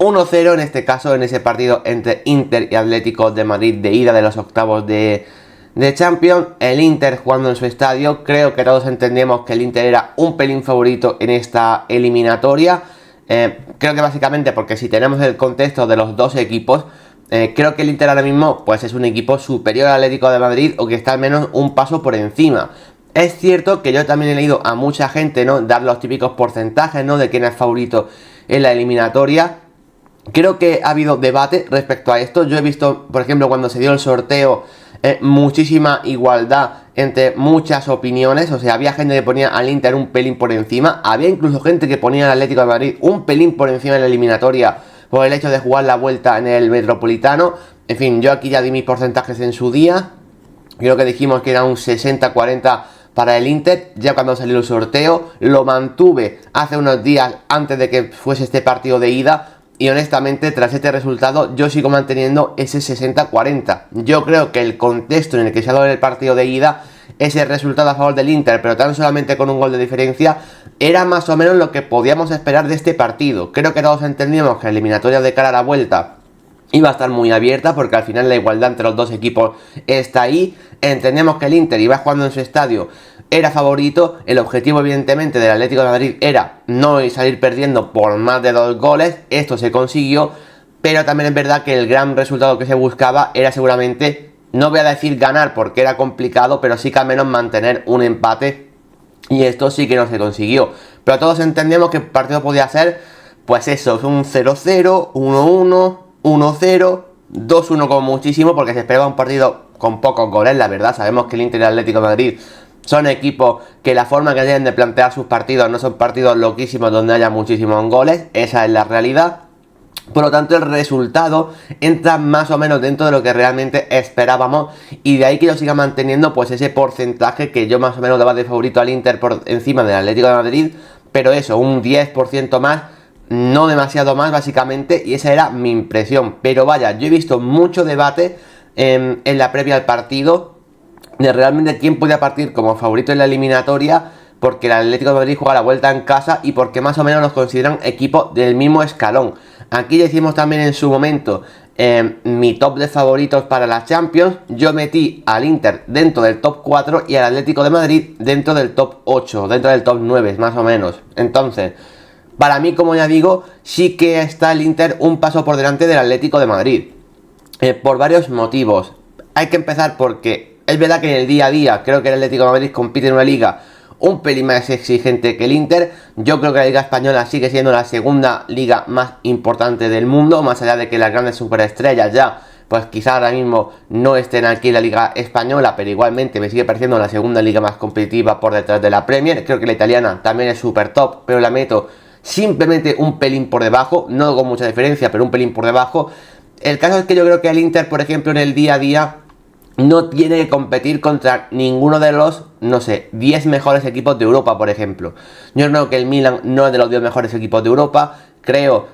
1-0 en este caso, en ese partido entre Inter y Atlético de Madrid de ida de los octavos de Champions. El Inter jugando en su estadio, creo que todos entendemos que el Inter era un pelín favorito en esta eliminatoria. Creo que básicamente porque si tenemos el contexto de los dos equipos, creo que el Inter ahora mismo pues es un equipo superior al Atlético de Madrid, o que está al menos un paso por encima. Es cierto que yo también he leído a mucha gente, ¿no?, dar los típicos porcentajes, ¿no?, de quién es favorito en la eliminatoria. Creo que ha habido debate respecto a esto. Yo he visto, por ejemplo, cuando se dio el sorteo, muchísima igualdad entre muchas opiniones. O sea, había gente que ponía al Inter un pelín por encima. Había incluso gente que ponía al Atlético de Madrid un pelín por encima de la eliminatoria por el hecho de jugar la vuelta en el Metropolitano. En fin, yo aquí ya di mis porcentajes en su día. Creo que dijimos que era un 60-40 para el Inter. Ya cuando salió el sorteo lo mantuve hace unos días antes de que fuese este partido de ida. Y honestamente, tras este resultado, yo sigo manteniendo ese 60-40. Yo creo que el contexto en el que se ha dado el partido de ida, ese resultado a favor del Inter, pero tan solamente con un gol de diferencia, era más o menos lo que podíamos esperar de este partido. Creo que todos entendíamos que la eliminatoria de cara a la vuelta iba a estar muy abierta, porque al final la igualdad entre los dos equipos está ahí. Entendemos que el Inter iba jugando en su estadio, era favorito. El objetivo evidentemente del Atlético de Madrid era no salir perdiendo por más de 2 goles. Esto se consiguió, pero también es verdad que el gran resultado que se buscaba era seguramente, no voy a decir ganar porque era complicado, pero sí que al menos mantener un empate, y esto sí que no se consiguió. Pero todos entendemos que el partido podía ser pues eso, un 0-0, 1-1, 1-0, 2-1 como muchísimo, porque se esperaba un partido con pocos goles. La verdad, sabemos que el Inter y el Atlético de Madrid son equipos que la forma que tienen de plantear sus partidos no son partidos loquísimos donde haya muchísimos goles. Esa es la realidad. Por lo tanto, el resultado entra más o menos dentro de lo que realmente esperábamos, y de ahí que yo siga manteniendo pues ese porcentaje que yo más o menos daba de favorito al Inter por encima del Atlético de Madrid. Pero eso, un 10% más, no demasiado más básicamente, y esa era mi impresión. Pero vaya, yo he visto mucho debate en la previa al partido de realmente quién podía partir como favorito en la eliminatoria, porque el Atlético de Madrid juega la vuelta en casa y porque más o menos los consideran equipos del mismo escalón. Aquí ya hicimos también en su momento mi top de favoritos para las Champions. Yo metí al Inter dentro del top 4 y al Atlético de Madrid dentro del top 8, dentro del top 9 más o menos. Entonces, para mí, como ya digo, sí que está el Inter un paso por delante del Atlético de Madrid, por varios motivos. Hay que empezar porque es verdad que en el día a día creo que el Atlético de Madrid compite en una liga un pelín más exigente que el Inter. Yo creo que la Liga Española sigue siendo la segunda liga más importante del mundo, más allá de que las grandes superestrellas ya pues quizá ahora mismo no estén aquí en la Liga Española, pero igualmente me sigue pareciendo la segunda liga más competitiva por detrás de la Premier. Creo que la italiana también es súper top, pero la meto simplemente un pelín por debajo, no con mucha diferencia, pero un pelín por debajo. El caso es que yo creo que el Inter, por ejemplo, en el día a día no tiene que competir contra ninguno de los, no sé, 10 mejores equipos de Europa, por ejemplo. Yo creo que el Milan no es de los 10 mejores equipos de Europa. Creo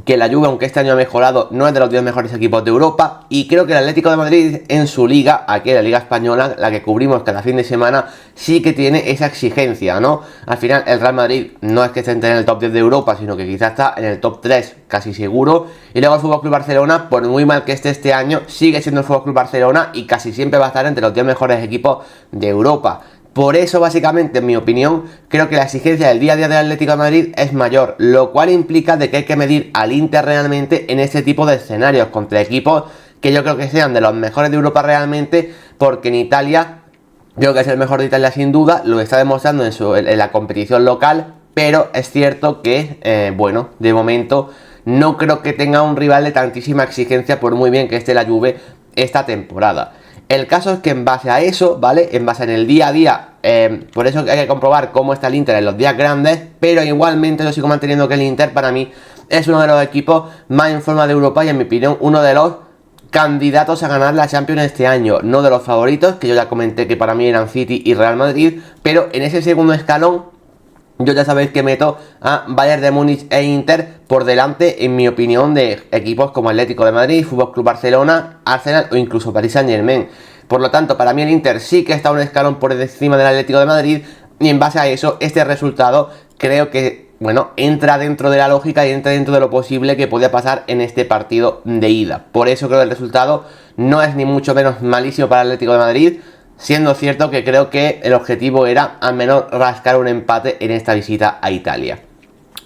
que la Juve, aunque este año ha mejorado, no es de los 10 mejores equipos de Europa. Y creo que el Atlético de Madrid en su liga, aquí en la Liga Española, la que cubrimos cada fin de semana, sí que tiene esa exigencia, ¿no? Al final el Real Madrid no es que esté en el top 10 de Europa, sino que quizás está en el top 3, casi seguro. Y luego el FC Barcelona, por muy mal que esté este año, sigue siendo el FC Barcelona y casi siempre va a estar entre los 10 mejores equipos de Europa. Por eso, básicamente, en mi opinión, creo que la exigencia del día a día del Atlético de Madrid es mayor, lo cual implica de que hay que medir al Inter realmente en este tipo de escenarios, contra equipos que yo creo que sean de los mejores de Europa realmente, porque en Italia, creo que es el mejor de Italia sin duda, lo está demostrando en la competición local, pero es cierto que, bueno, de momento no creo que tenga un rival de tantísima exigencia, por muy bien que esté la Juve esta temporada. El caso es que en base a eso, ¿vale? En base en el día a día, por eso hay que comprobar cómo está el Inter en los días grandes, pero igualmente yo sigo manteniendo que el Inter para mí es uno de los equipos más en forma de Europa y en mi opinión uno de los candidatos a ganar la Champions este año, no de los favoritos, que yo ya comenté que para mí eran City y Real Madrid, pero en ese segundo escalón yo ya sabéis que meto a Bayern de Múnich e Inter por delante, en mi opinión, de equipos como Atlético de Madrid, FC Barcelona, Arsenal o incluso Paris Saint-Germain. Por lo tanto, para mí el Inter sí que está un escalón por encima del Atlético de Madrid, y en base a eso, este resultado creo que bueno, entra dentro de la lógica y entra dentro de lo posible que podía pasar en este partido de ida. Por eso creo que el resultado no es ni mucho menos malísimo para el Atlético de Madrid, siendo cierto que creo que el objetivo era al menos rascar un empate en esta visita a Italia.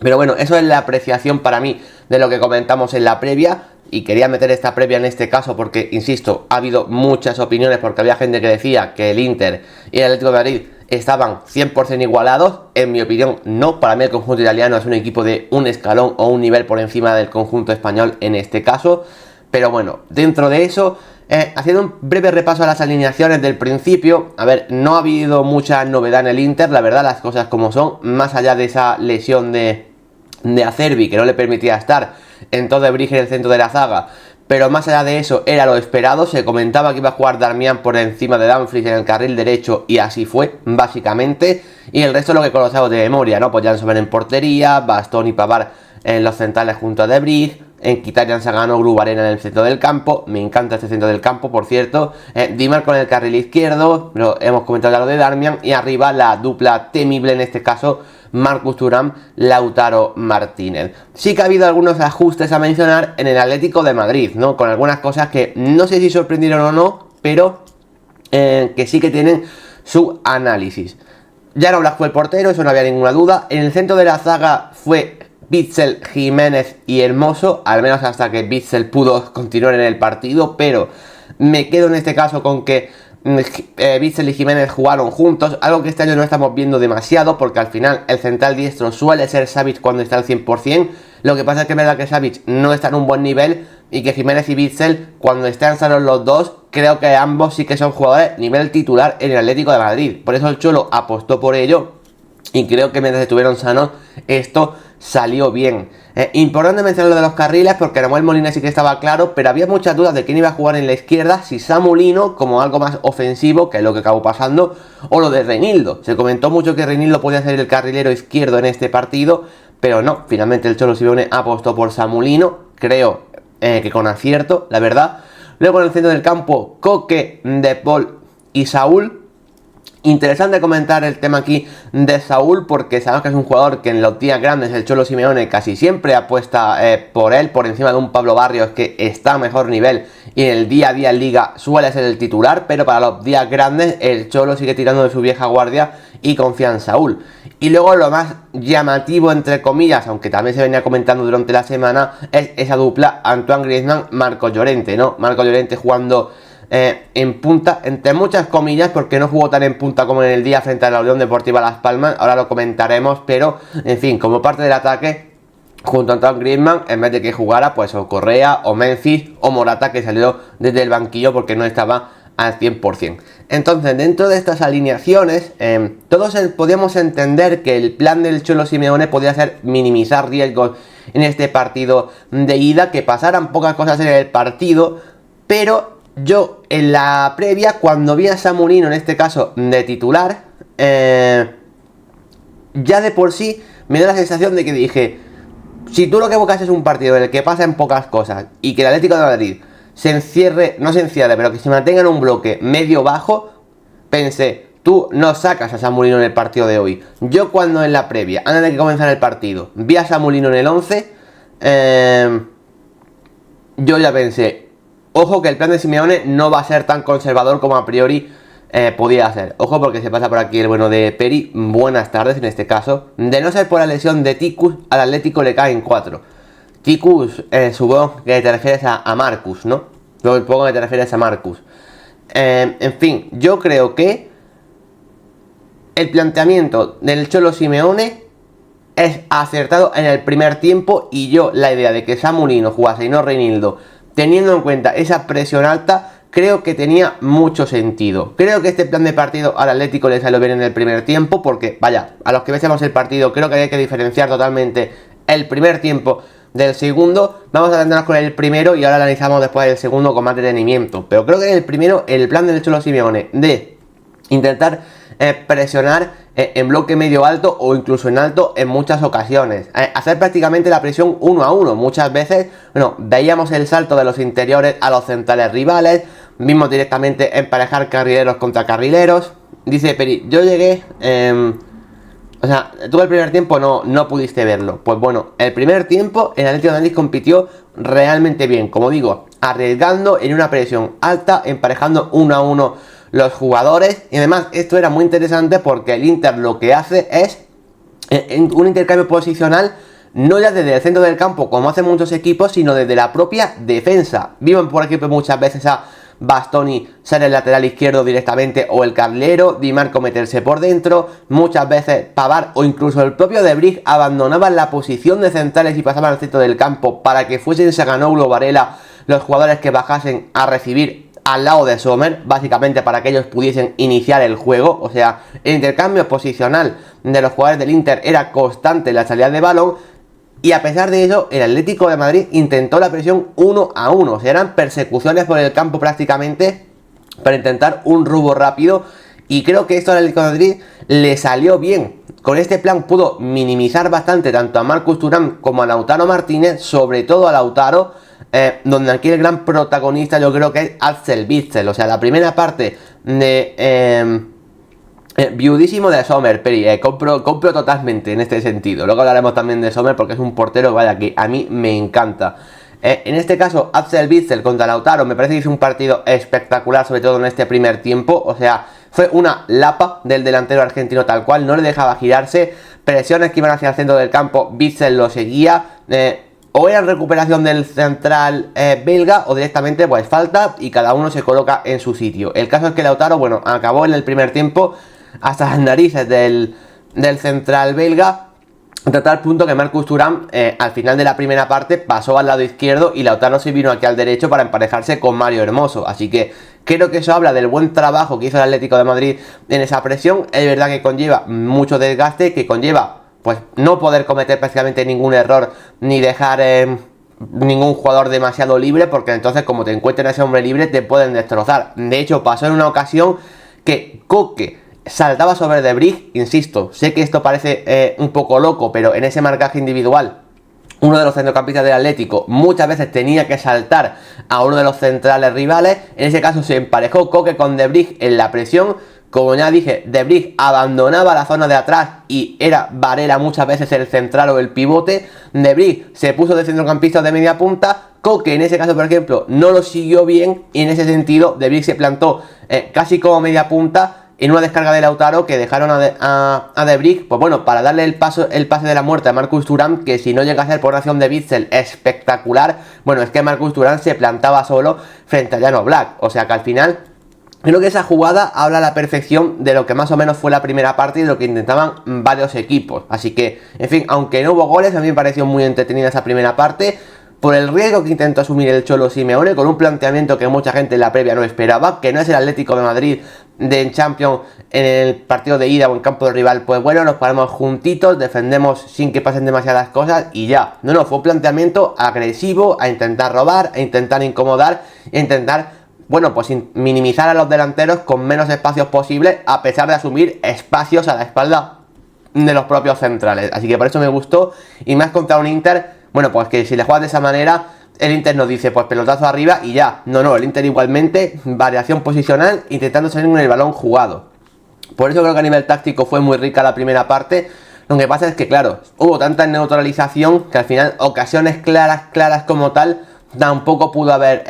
Pero bueno, eso es la apreciación para mí de lo que comentamos en la previa. Y quería meter esta previa en este caso porque, insisto, ha habido muchas opiniones porque había gente que decía que el Inter y el Atlético de Madrid estaban 100% igualados. En mi opinión, no. Para mí el conjunto italiano es un equipo de un escalón o un nivel por encima del conjunto español en este caso. Pero bueno, dentro de eso, haciendo un breve repaso a las alineaciones del principio. A ver, no ha habido mucha novedad en el Inter, la verdad, las cosas como son. Más allá de esa lesión de Acerbi que no le permitía estar en todo Brig en el centro de la zaga, pero más allá de eso era lo esperado. Se comentaba que iba a jugar Darmian por encima de Dumfries en el carril derecho y así fue, básicamente. Y el resto lo que conocemos de memoria, ¿no? Pues Jansson en portería, Bastón y Pavard en los centrales junto a De Brig, en Mkhitaryan, Sagano, Grubarena en el centro del campo. Me encanta este centro del campo, por cierto. Di Marco en el carril izquierdo, lo hemos comentado ya lo de Darmian. Y arriba la dupla temible, en este caso Marcus Thuram, Lautaro Martínez. Sí que ha habido algunos ajustes a mencionar en el Atlético de Madrid, ¿no? Con algunas cosas que no sé si sorprendieron o no, pero que sí que tienen su análisis. Jan Oblak fue el portero, eso no había ninguna duda. En el centro de la zaga fue Witsel, Jiménez y Hermoso, al menos hasta que Witsel pudo continuar en el partido, pero me quedo en este caso con que Witsel y Jiménez jugaron juntos, algo que este año no estamos viendo demasiado, porque al final el central diestro suele ser Savic cuando está al 100%, lo que pasa es que es verdad que Savic no está en un buen nivel, y que Jiménez y Witsel, cuando están sanos los dos, creo que ambos sí que son jugadores nivel titular en el Atlético de Madrid. Por eso el Cholo apostó por ello, y creo que mientras estuvieron sanos, esto salió bien. Importante mencionar lo de los carriles, porque Nahuel Molina sí que estaba claro, pero había muchas dudas de quién iba a jugar en la izquierda, si Samu Lino como algo más ofensivo, que es lo que acabó pasando, o lo de Reinildo. Se comentó mucho que Reinildo podía ser el carrilero izquierdo en este partido, pero no, finalmente el Cholo Simeone apostó por Samu Lino, creo que con acierto, la verdad. Luego en el centro del campo, Coque, De Paul y Saúl. Interesante comentar el tema aquí de Saúl, porque sabemos que es un jugador que en los días grandes el Cholo Simeone casi siempre apuesta por él, por encima de un Pablo Barrios que está a mejor nivel y en el día a día en Liga suele ser el titular, pero para los días grandes el Cholo sigue tirando de su vieja guardia y confía en Saúl. Y luego lo más llamativo, entre comillas, aunque también se venía comentando durante la semana, es esa dupla Antoine Griezmann-Marco Llorente, ¿no? Marco Llorente jugando en punta, entre muchas comillas, porque no jugó tan en punta como en el día frente a la Unión Deportiva Las Palmas, ahora lo comentaremos, pero en fin, como parte del ataque junto a Antoine Griezmann, en vez de que jugara pues o Correa o Memphis o Morata, que salió desde el banquillo porque no estaba al 100%. Entonces, dentro de estas alineaciones, todos podíamos entender que el plan del Cholo Simeone podía ser minimizar riesgos en este partido de ida, que pasaran pocas cosas en el partido, pero yo en la previa, cuando vi a Samu Lino en este caso de titular, ya de por sí me da la sensación de que dije, si tú lo que buscas es un partido en el que pasan pocas cosas y que el Atlético de Madrid se encierre, no se encierre, pero que se mantenga en un bloque medio bajo, pensé, tú no sacas a Samu Lino en el partido de hoy. Yo cuando en la previa, antes de que comenzara el partido, vi a Samu Lino en el 11, yo ya pensé, ojo que el plan de Simeone no va a ser tan conservador como a priori podía hacer. Ojo porque se pasa por aquí el bueno de Peri. Buenas tardes en este caso. De no ser por la lesión de Ticus, al Atlético le caen 4. Ticus, supongo que te refieres a Marcus, ¿no? Supongo que te refieres a Marcus. En fin, yo creo que el planteamiento del Cholo Simeone es acertado en el primer tiempo. Y yo, la idea de que Samu Lino jugase y no Reinildo, teniendo en cuenta esa presión alta, creo que tenía mucho sentido. Creo que este plan de partido al Atlético le salió bien en el primer tiempo, porque, vaya, a los que veamos el partido, creo que hay que diferenciar totalmente el primer tiempo del segundo. Vamos a centrarnos con el primero y ahora analizamos después el segundo con más detenimiento. Pero creo que en el primero, el plan del Cholo Simeone de intentar presionar en bloque medio alto o incluso en alto en muchas ocasiones, hacer prácticamente la presión 1 a 1. Muchas veces, bueno, veíamos el salto de los interiores a los centrales rivales, vimos directamente emparejar carrileros contra carrileros. Dice Peri, yo llegué, O sea, tú el primer tiempo no pudiste verlo. Pues bueno, el primer tiempo el Atlético de Madrid compitió realmente bien. Como digo, arriesgando en una presión alta, emparejando 1-1 los jugadores. Y además esto era muy interesante porque el Inter lo que hace es un intercambio posicional, no ya desde el centro del campo como hacen muchos equipos, sino desde la propia defensa. Vimos por ejemplo muchas veces a Bastoni ser el lateral izquierdo directamente, o el Carlero, Di Marco meterse por dentro, muchas veces Pavard o incluso el propio De Vrij abandonaban la posición de centrales y pasaban al centro del campo para que fuesen Çalhanoğlu o Varela los jugadores que bajasen a recibir al lado de Sommer, básicamente para que ellos pudiesen iniciar el juego. O sea, el intercambio posicional de los jugadores del Inter era constante en la salida de balón. Y a pesar de ello, el Atlético de Madrid intentó la presión 1-1. O sea, eran persecuciones por el campo prácticamente para intentar un robo rápido. Y creo que esto al Atlético de Madrid le salió bien. Con este plan pudo minimizar bastante tanto a Marcus Thuram como a Lautaro Martínez. Sobre todo a Lautaro, donde aquí el gran protagonista yo creo que es Axel Witsel. O sea, la primera parte de... viudísimo de Sommer, Peri, compro totalmente en este sentido. Luego hablaremos también de Sommer porque es un portero, vaya, que a mí me encanta. En este caso, Axel Witsel contra Lautaro me parece que es un partido espectacular, sobre todo en este primer tiempo. O sea, fue una lapa del delantero argentino tal cual, no le dejaba girarse, presiones que iban hacia el centro del campo, Witsel lo seguía, o era recuperación del central belga, o directamente pues falta y cada uno se coloca en su sitio. El caso es que Lautaro, bueno, acabó en el primer tiempo hasta las narices del central belga, hasta tal punto que Marcus Thuram al final de la primera parte pasó al lado izquierdo y Lautaro se vino aquí al derecho para emparejarse con Mario Hermoso. Así que creo que eso habla del buen trabajo que hizo el Atlético de Madrid en esa presión. Es verdad que conlleva mucho desgaste, que conlleva pues no poder cometer prácticamente ningún error ni dejar ningún jugador demasiado libre, porque entonces como te encuentren a ese hombre libre te pueden destrozar. De hecho pasó en una ocasión que Koke saltaba sobre De Vrij, insisto, sé que esto parece un poco loco, pero en ese marcaje individual uno de los centrocampistas del Atlético muchas veces tenía que saltar a uno de los centrales rivales. En ese caso se emparejó Koke con De Vrij en la presión. Como ya dije, De Vrij abandonaba la zona de atrás y era Varela muchas veces el central o el pivote. De Vrij se puso de centrocampista de media punta. Koke en ese caso, por ejemplo, no lo siguió bien y en ese sentido De Vrij se plantó casi como media punta en una descarga de Lautaro que dejaron a De Vrij, pues bueno, para darle el pase de la muerte a Marcus Thuram, que si no llega a ser por acción de Witsel espectacular, bueno, es que Marcus Thuram se plantaba solo frente a Jan Oblak. O sea que al final creo que esa jugada habla a la perfección de lo que más o menos fue la primera parte y de lo que intentaban varios equipos. Así que, en fin, aunque no hubo goles, a mí me pareció muy entretenida esa primera parte, por el riesgo que intentó asumir el Cholo Simeone, con un planteamiento que mucha gente en la previa no esperaba, que no es el Atlético de Madrid de Champions en el partido de ida o en campo de rival. Pues bueno, nos ponemos juntitos, defendemos sin que pasen demasiadas cosas y ya. No, fue un planteamiento agresivo, a intentar robar, a intentar incomodar, a intentar, bueno, pues minimizar a los delanteros con menos espacios posibles, a pesar de asumir espacios a la espalda de los propios centrales. Así que por eso me gustó, y más contra un Inter, bueno, pues que si le juegas de esa manera, el Inter nos dice, pues pelotazo arriba y ya. No, el Inter igualmente, variación posicional, intentando salir con el balón jugado. Por eso creo que a nivel táctico fue muy rica la primera parte. Lo que pasa es que, claro, hubo tanta neutralización que al final ocasiones claras como tal tampoco pudo haber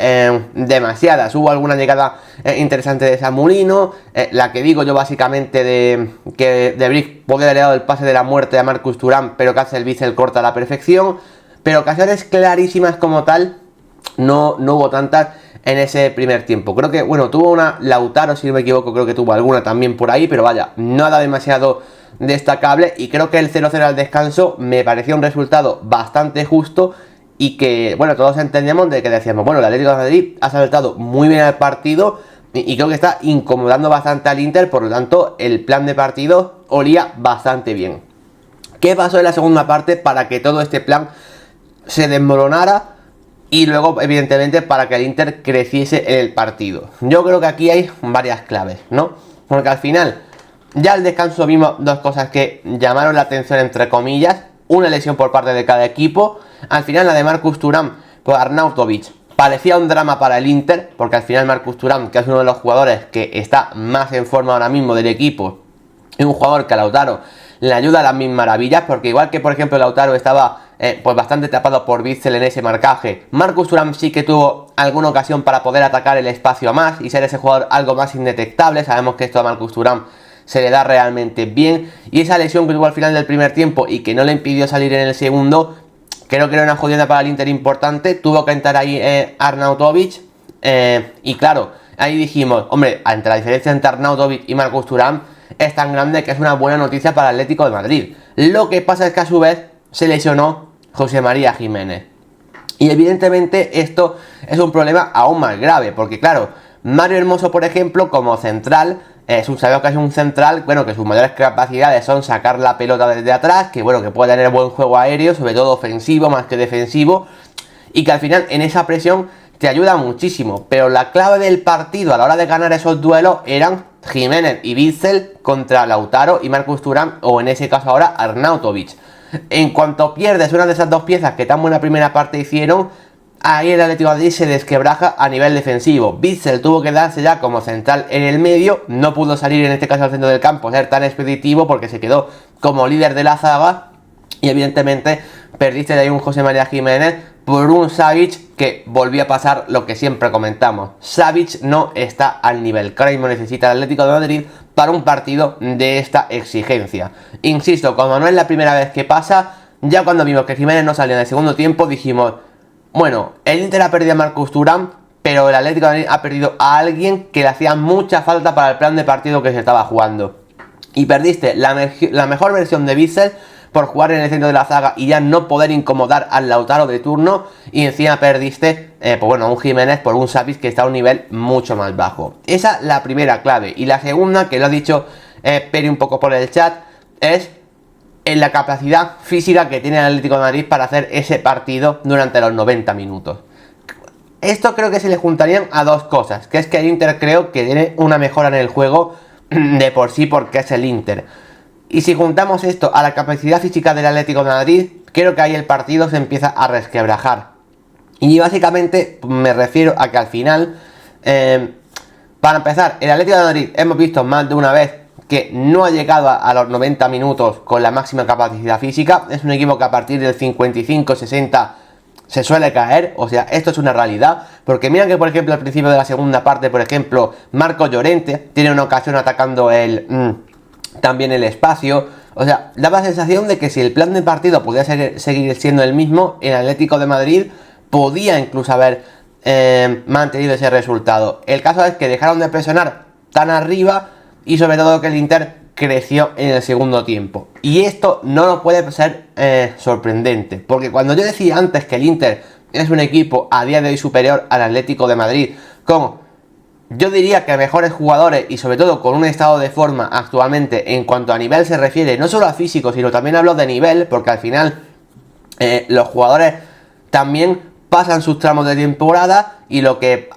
demasiadas. Hubo alguna llegada interesante de Samulino, la que digo yo básicamente de que De Vrij podía haber dado el pase de la muerte a Marcus Thuram, pero que hace el Witsel corta a la perfección. Pero ocasiones clarísimas como tal no hubo tantas en ese primer tiempo. Creo que, bueno, tuvo una Lautaro, si no me equivoco, creo que tuvo alguna también por ahí, pero vaya, nada demasiado destacable. Y creo que el 0-0 al descanso me pareció un resultado bastante justo y que, bueno, todos entendemos de que decíamos, bueno, el Atlético de Madrid ha saltado muy bien al partido y creo que está incomodando bastante al Inter, por lo tanto, el plan de partido olía bastante bien. ¿Qué pasó en la segunda parte para que todo este plan se desmoronara y luego evidentemente para que el Inter creciese en el partido? Yo creo que aquí hay varias claves, ¿no? Porque al final ya al descanso vimos dos cosas que llamaron la atención entre comillas: una lesión por parte de cada equipo. Al final la de Marcus Thuram por Arnautovic parecía un drama para el Inter, porque al final Marcus Thuram, que es uno de los jugadores que está más en forma ahora mismo del equipo, es un jugador que a Lautaro le ayuda a las mil maravillas, porque igual que por ejemplo Lautaro estaba pues bastante tapado por Witsel en ese marcaje, Marcus Thuram sí que tuvo alguna ocasión para poder atacar el espacio a más y ser ese jugador algo más indetectable. Sabemos que esto a Marcus Thuram se le da realmente bien, y esa lesión que tuvo al final del primer tiempo y que no le impidió salir en el segundo, creo que era una jodida para el Inter importante. Tuvo que entrar ahí Arnautovic, y claro, ahí dijimos, hombre, entre la diferencia entre Arnautovic y Marcus Thuram es tan grande que es una buena noticia para el Atlético de Madrid. Lo que pasa es que a su vez se lesionó José María Giménez, y evidentemente esto es un problema aún más grave, porque claro, Mario Hermoso, por ejemplo, como central, sabemos que es un central, bueno, que sus mayores capacidades son sacar la pelota desde atrás, que bueno, que puede tener buen juego aéreo, sobre todo ofensivo más que defensivo, y que al final en esa presión te ayuda muchísimo. Pero la clave del partido a la hora de ganar esos duelos eran Giménez y Witsel contra Lautaro y Marcus Thuram, o en ese caso ahora Arnautovic. En cuanto pierdes una de esas dos piezas que tan buena primera parte hicieron, ahí el Atlético de Madrid se desquebraja a nivel defensivo. Witsel tuvo que darse ya como central en el medio, no pudo salir en este caso al centro del campo, ser tan expeditivo, porque se quedó como líder de la zaga, y evidentemente perdiste de ahí un José María Giménez por un Savic que volvió a pasar lo que siempre comentamos. Savic no está al nivel que ahora mismo necesita el Atlético de Madrid para un partido de esta exigencia. Insisto, como no es la primera vez que pasa, ya cuando vimos que Giménez no salió en el segundo tiempo dijimos, bueno, el Inter ha perdido a Marcus Thuram, pero el Atlético de Madrid ha perdido a alguien que le hacía mucha falta para el plan de partido que se estaba jugando. Y perdiste la mejor versión de Witsel por jugar en el centro de la zaga y ya no poder incomodar al Lautaro de turno, y encima perdiste pues bueno, un Giménez por un Savic que está a un nivel mucho más bajo. Esa es la primera clave. Y la segunda, que lo ha dicho Peri un poco por el chat, es en la capacidad física que tiene el Atlético de Madrid para hacer ese partido durante los 90 minutos. Esto creo que se le juntarían a dos cosas, que es que el Inter creo que tiene una mejora en el juego de por sí, porque es el Inter. Y si juntamos esto a la capacidad física del Atlético de Madrid, creo que ahí el partido se empieza a resquebrajar. Y básicamente me refiero a que al final, para empezar, el Atlético de Madrid hemos visto más de una vez que no ha llegado a los 90 minutos con la máxima capacidad física. Es un equipo que a partir del 55-60 se suele caer, o sea, esto es una realidad, porque mira que por ejemplo al principio de la segunda parte, por ejemplo, Marco Llorente tiene una ocasión atacando también el espacio. O sea, daba la sensación de que si el plan de partido podía seguir siendo el mismo, el Atlético de Madrid podía incluso haber mantenido ese resultado. El caso es que dejaron de presionar tan arriba, y sobre todo que el Inter creció en el segundo tiempo. Y esto no lo puede ser sorprendente, porque cuando yo decía antes que el Inter es un equipo a día de hoy superior al Atlético de Madrid, con, yo diría que mejores jugadores y sobre todo con un estado de forma actualmente en cuanto a nivel se refiere, no solo a físico, sino también hablo de nivel, porque al final los jugadores también pasan sus tramos de temporada, y lo que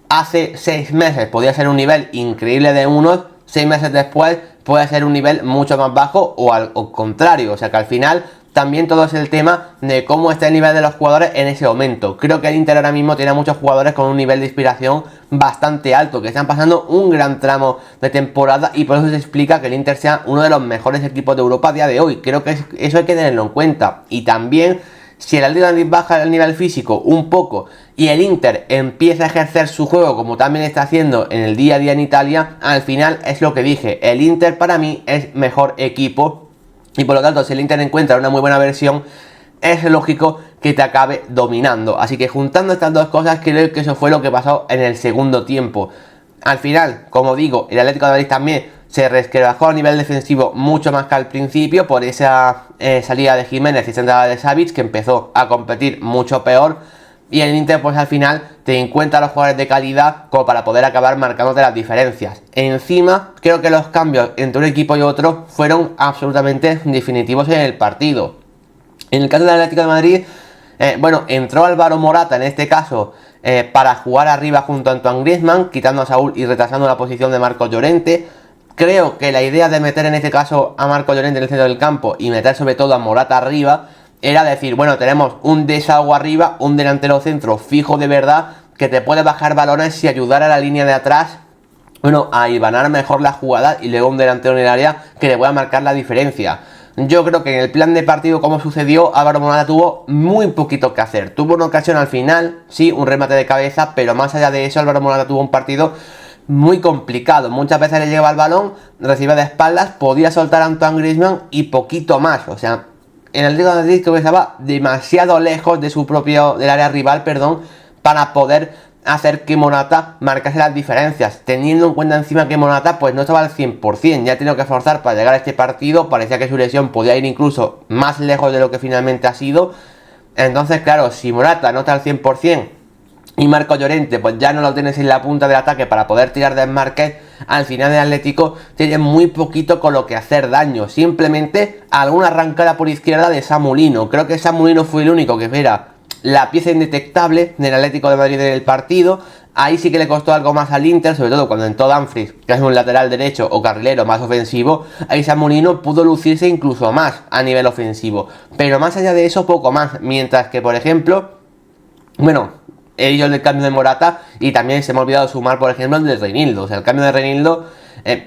hace 6 meses podía ser un nivel increíble de unos, 6 meses después puede ser un nivel mucho más bajo, o al contrario. O sea que al final también todo es el tema de cómo está el nivel de los jugadores en ese momento. Creo que el Inter ahora mismo tiene muchos jugadores con un nivel de inspiración bastante alto, que están pasando un gran tramo de temporada, y por eso se explica que el Inter sea uno de los mejores equipos de Europa a día de hoy. Creo que eso hay que tenerlo en cuenta. Y también, si el Atlético de Madrid baja el nivel físico un poco y el Inter empieza a ejercer su juego como también está haciendo en el día a día en Italia, al final es lo que dije, el Inter para mí es mejor equipo, y por lo tanto si el Inter encuentra una muy buena versión, es lógico que te acabe dominando. Así que juntando estas dos cosas, creo que eso fue lo que pasó en el segundo tiempo. Al final, como digo, el Atlético de Madrid también se resquebrajó a nivel defensivo mucho más que al principio por esa salida de Giménez y entrada de Savic, que empezó a competir mucho peor, y el Inter pues al final te encuentra a los jugadores de calidad como para poder acabar marcándote las diferencias. Encima, creo que los cambios entre un equipo y otro fueron absolutamente definitivos en el partido. En el caso del Atlético de Madrid, bueno, entró Álvaro Morata en este caso para jugar arriba junto a Antoine Griezmann, quitando a Saúl y retrasando la posición de Marco Llorente. Creo que la idea de meter en este caso a Marco Llorente en el centro del campo y meter sobre todo a Morata arriba era decir, bueno, tenemos un desahogo arriba, un delantero centro fijo de verdad que te puede bajar balones y ayudar a la línea de atrás, bueno, a hilvanar mejor la jugada, y luego un delantero en el área que le pueda marcar la diferencia. yo creo que en el plan de partido, como sucedió, Álvaro Morata tuvo muy poquito que hacer. Tuvo una ocasión al final, sí, un remate de cabeza, pero más allá de eso, Álvaro Morata tuvo un partido muy complicado. Muchas veces le llegaba el balón, recibía de espaldas, podía soltar a Antoine Griezmann y poquito más. O sea, en el Atlético de Madrid creo que estaba demasiado lejos de del área rival, perdón, para poder hacer que Morata marcase las diferencias, teniendo en cuenta encima que Morata pues no estaba al 100%, ya ha tenido que esforzar para llegar a este partido, parecía que su lesión podía ir incluso más lejos de lo que finalmente ha sido. Entonces claro, si Morata no está al 100% y Marco Llorente pues ya no lo tienes en la punta del ataque para poder tirar desmarques, al final del Atlético tiene muy poquito con lo que hacer daño, simplemente alguna arrancada por izquierda de Samu Lino. Creo que Samu Lino fue el único que era la pieza indetectable del Atlético de Madrid en el partido. Ahí sí que le costó algo más al Inter, sobre todo cuando entró Dumfries, que es un lateral derecho o carrilero más ofensivo. Ahí Samu Lino pudo lucirse incluso más a nivel ofensivo, pero más allá de eso poco más. Mientras que por ejemplo, bueno, ellos del cambio de Morata, y también se me ha olvidado sumar por ejemplo el de Reinildo. O sea, el cambio de Reinildo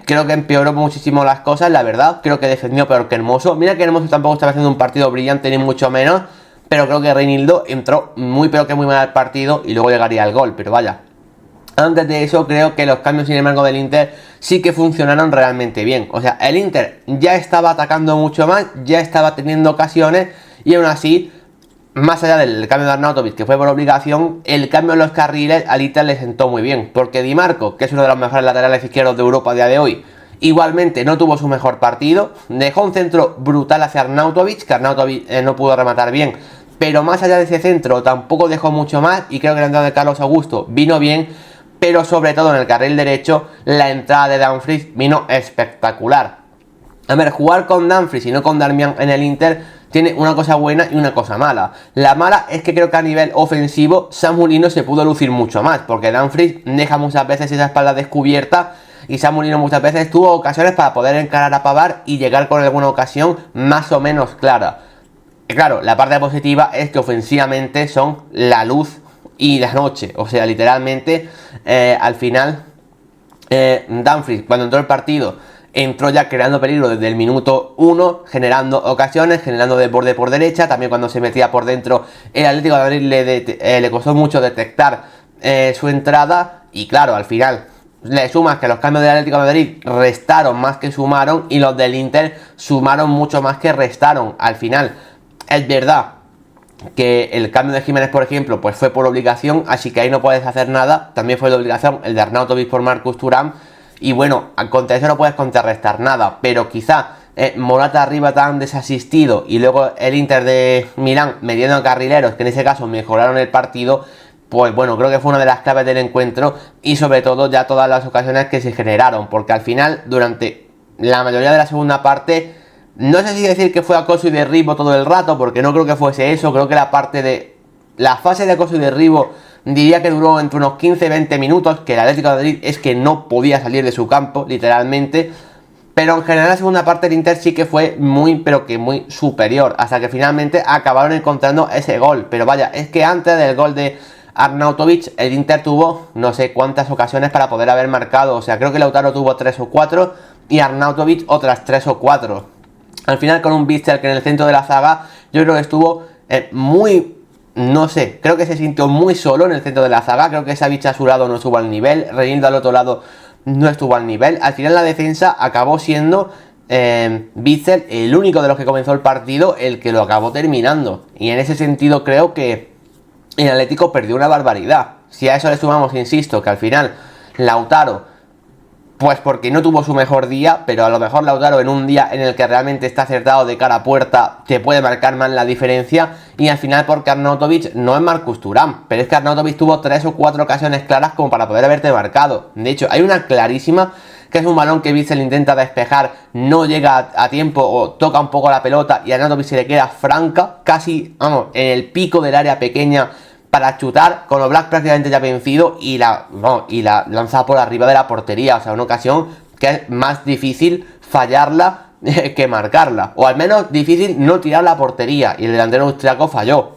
creo que empeoró muchísimo las cosas, la verdad. Creo que defendió peor que Hermoso. Mira que Hermoso tampoco estaba haciendo un partido brillante ni mucho menos, pero creo que Reinildo entró muy pero que muy mal al partido y luego llegaría al gol, pero vaya. Antes de eso creo que los cambios sin embargo del Inter sí que funcionaron realmente bien. O sea, el Inter ya estaba atacando mucho más, ya estaba teniendo ocasiones y aún así, más allá del cambio de Arnautovic que fue por obligación, el cambio en los carriles al Inter le sentó muy bien. Porque Di Marco, que es uno de los mejores laterales izquierdos de Europa a día de hoy, igualmente no tuvo su mejor partido, dejó un centro brutal hacia Arnautovic, que Arnautovic no pudo rematar bien. Pero más allá de ese centro tampoco dejó mucho más y creo que la entrada de Carlos Augusto vino bien, pero sobre todo en el carril derecho la entrada de Dumfries vino espectacular. A ver, jugar con Dumfries y no con Darmian en el Inter tiene una cosa buena y una cosa mala. La mala es que creo que a nivel ofensivo Samu Lino se pudo lucir mucho más, porque Dumfries deja muchas veces esa espalda descubierta y Samu Lino muchas veces tuvo ocasiones para poder encarar a Pavard y llegar con alguna ocasión más o menos clara. Claro, la parte positiva es que ofensivamente son la luz y la noche. O sea, literalmente, al final, Dumfries, cuando entró el partido, entró ya creando peligro desde el minuto 1, generando ocasiones, generando desborde por derecha. También cuando se metía por dentro, el Atlético de Madrid le costó mucho detectar su entrada. Y claro, al final le sumas que los cambios del Atlético de Madrid restaron más que sumaron, y los del Inter sumaron mucho más que restaron. Al final, es verdad que el cambio de Jiménez, por ejemplo, pues fue por obligación, así que ahí no puedes hacer nada. También fue de obligación el de Arnautovic por Marcus Thuram, y bueno, contra eso no puedes contrarrestar nada. Pero quizá Morata arriba tan desasistido y luego el Inter de Milán metiendo a carrileros, que en ese caso mejoraron el partido, pues bueno, creo que fue una de las claves del encuentro, y sobre todo ya todas las ocasiones que se generaron, porque al final, durante la mayoría de la segunda parte, no sé si decir que fue acoso y derribo todo el rato, porque no creo que fuese eso. Creo que la fase de acoso y derribo diría que duró entre unos 15-20 minutos, que el Atlético de Madrid es que no podía salir de su campo, literalmente. Pero en general la segunda parte del Inter sí que fue muy, pero que muy superior, hasta que finalmente acabaron encontrando ese gol. Pero vaya, es que antes del gol de Arnautovic, el Inter tuvo no sé cuántas ocasiones para poder haber marcado. O sea, creo que Lautaro tuvo 3 o 4 y Arnautovic otras 3 o 4. Al final, con un Bitzel que en el centro de la zaga, yo creo que estuvo muy, no sé, creo que se sintió muy solo en el centro de la zaga. Creo que Savic a su lado no estuvo al nivel, Reinildo al otro lado no estuvo al nivel. Al final la defensa acabó siendo Bitzel, el único de los que comenzó el partido, el que lo acabó terminando. Y en ese sentido creo que el Atlético perdió una barbaridad. Si a eso le sumamos, insisto, que al final Lautaro, pues porque no tuvo su mejor día, pero a lo mejor Lautaro en un día en el que realmente está acertado de cara a puerta te puede marcar más la diferencia. Y al final porque Arnautovic no es Marcus Thuram, pero es que Arnautovic tuvo 3 o 4 ocasiones claras como para poder haberte marcado. De hecho, hay una clarísima que es un balón que Bitzel intenta despejar, no llega a tiempo o toca un poco la pelota y a Arnautovic se le queda franca, casi, vamos, en el pico del área pequeña para chutar, con Oblak prácticamente ya vencido, y la lanza por arriba de la portería. O sea, una ocasión que es más difícil fallarla que marcarla, o al menos difícil no tirar la portería, y el delantero austriaco falló.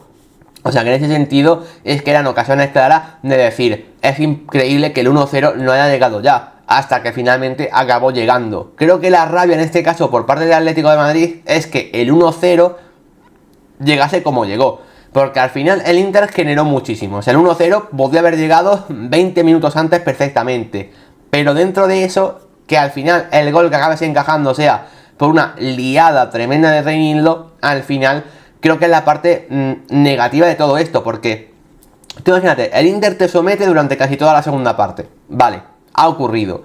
O sea que en ese sentido es que eran ocasiones claras de decir, es increíble que el 1-0 no haya llegado ya. hasta que finalmente acabó llegando. Creo que la rabia en este caso por parte del Atlético de Madrid es que el 1-0 llegase como llegó, porque al final el Inter generó muchísimo. O sea, el 1-0 podría haber llegado 20 minutos antes perfectamente, pero dentro de eso, que al final el gol que acabase encajando sea por una liada tremenda de Reinildo, al final creo que es la parte negativa de todo esto, porque tú imagínate, el Inter te somete durante casi toda la segunda parte, vale, ha ocurrido,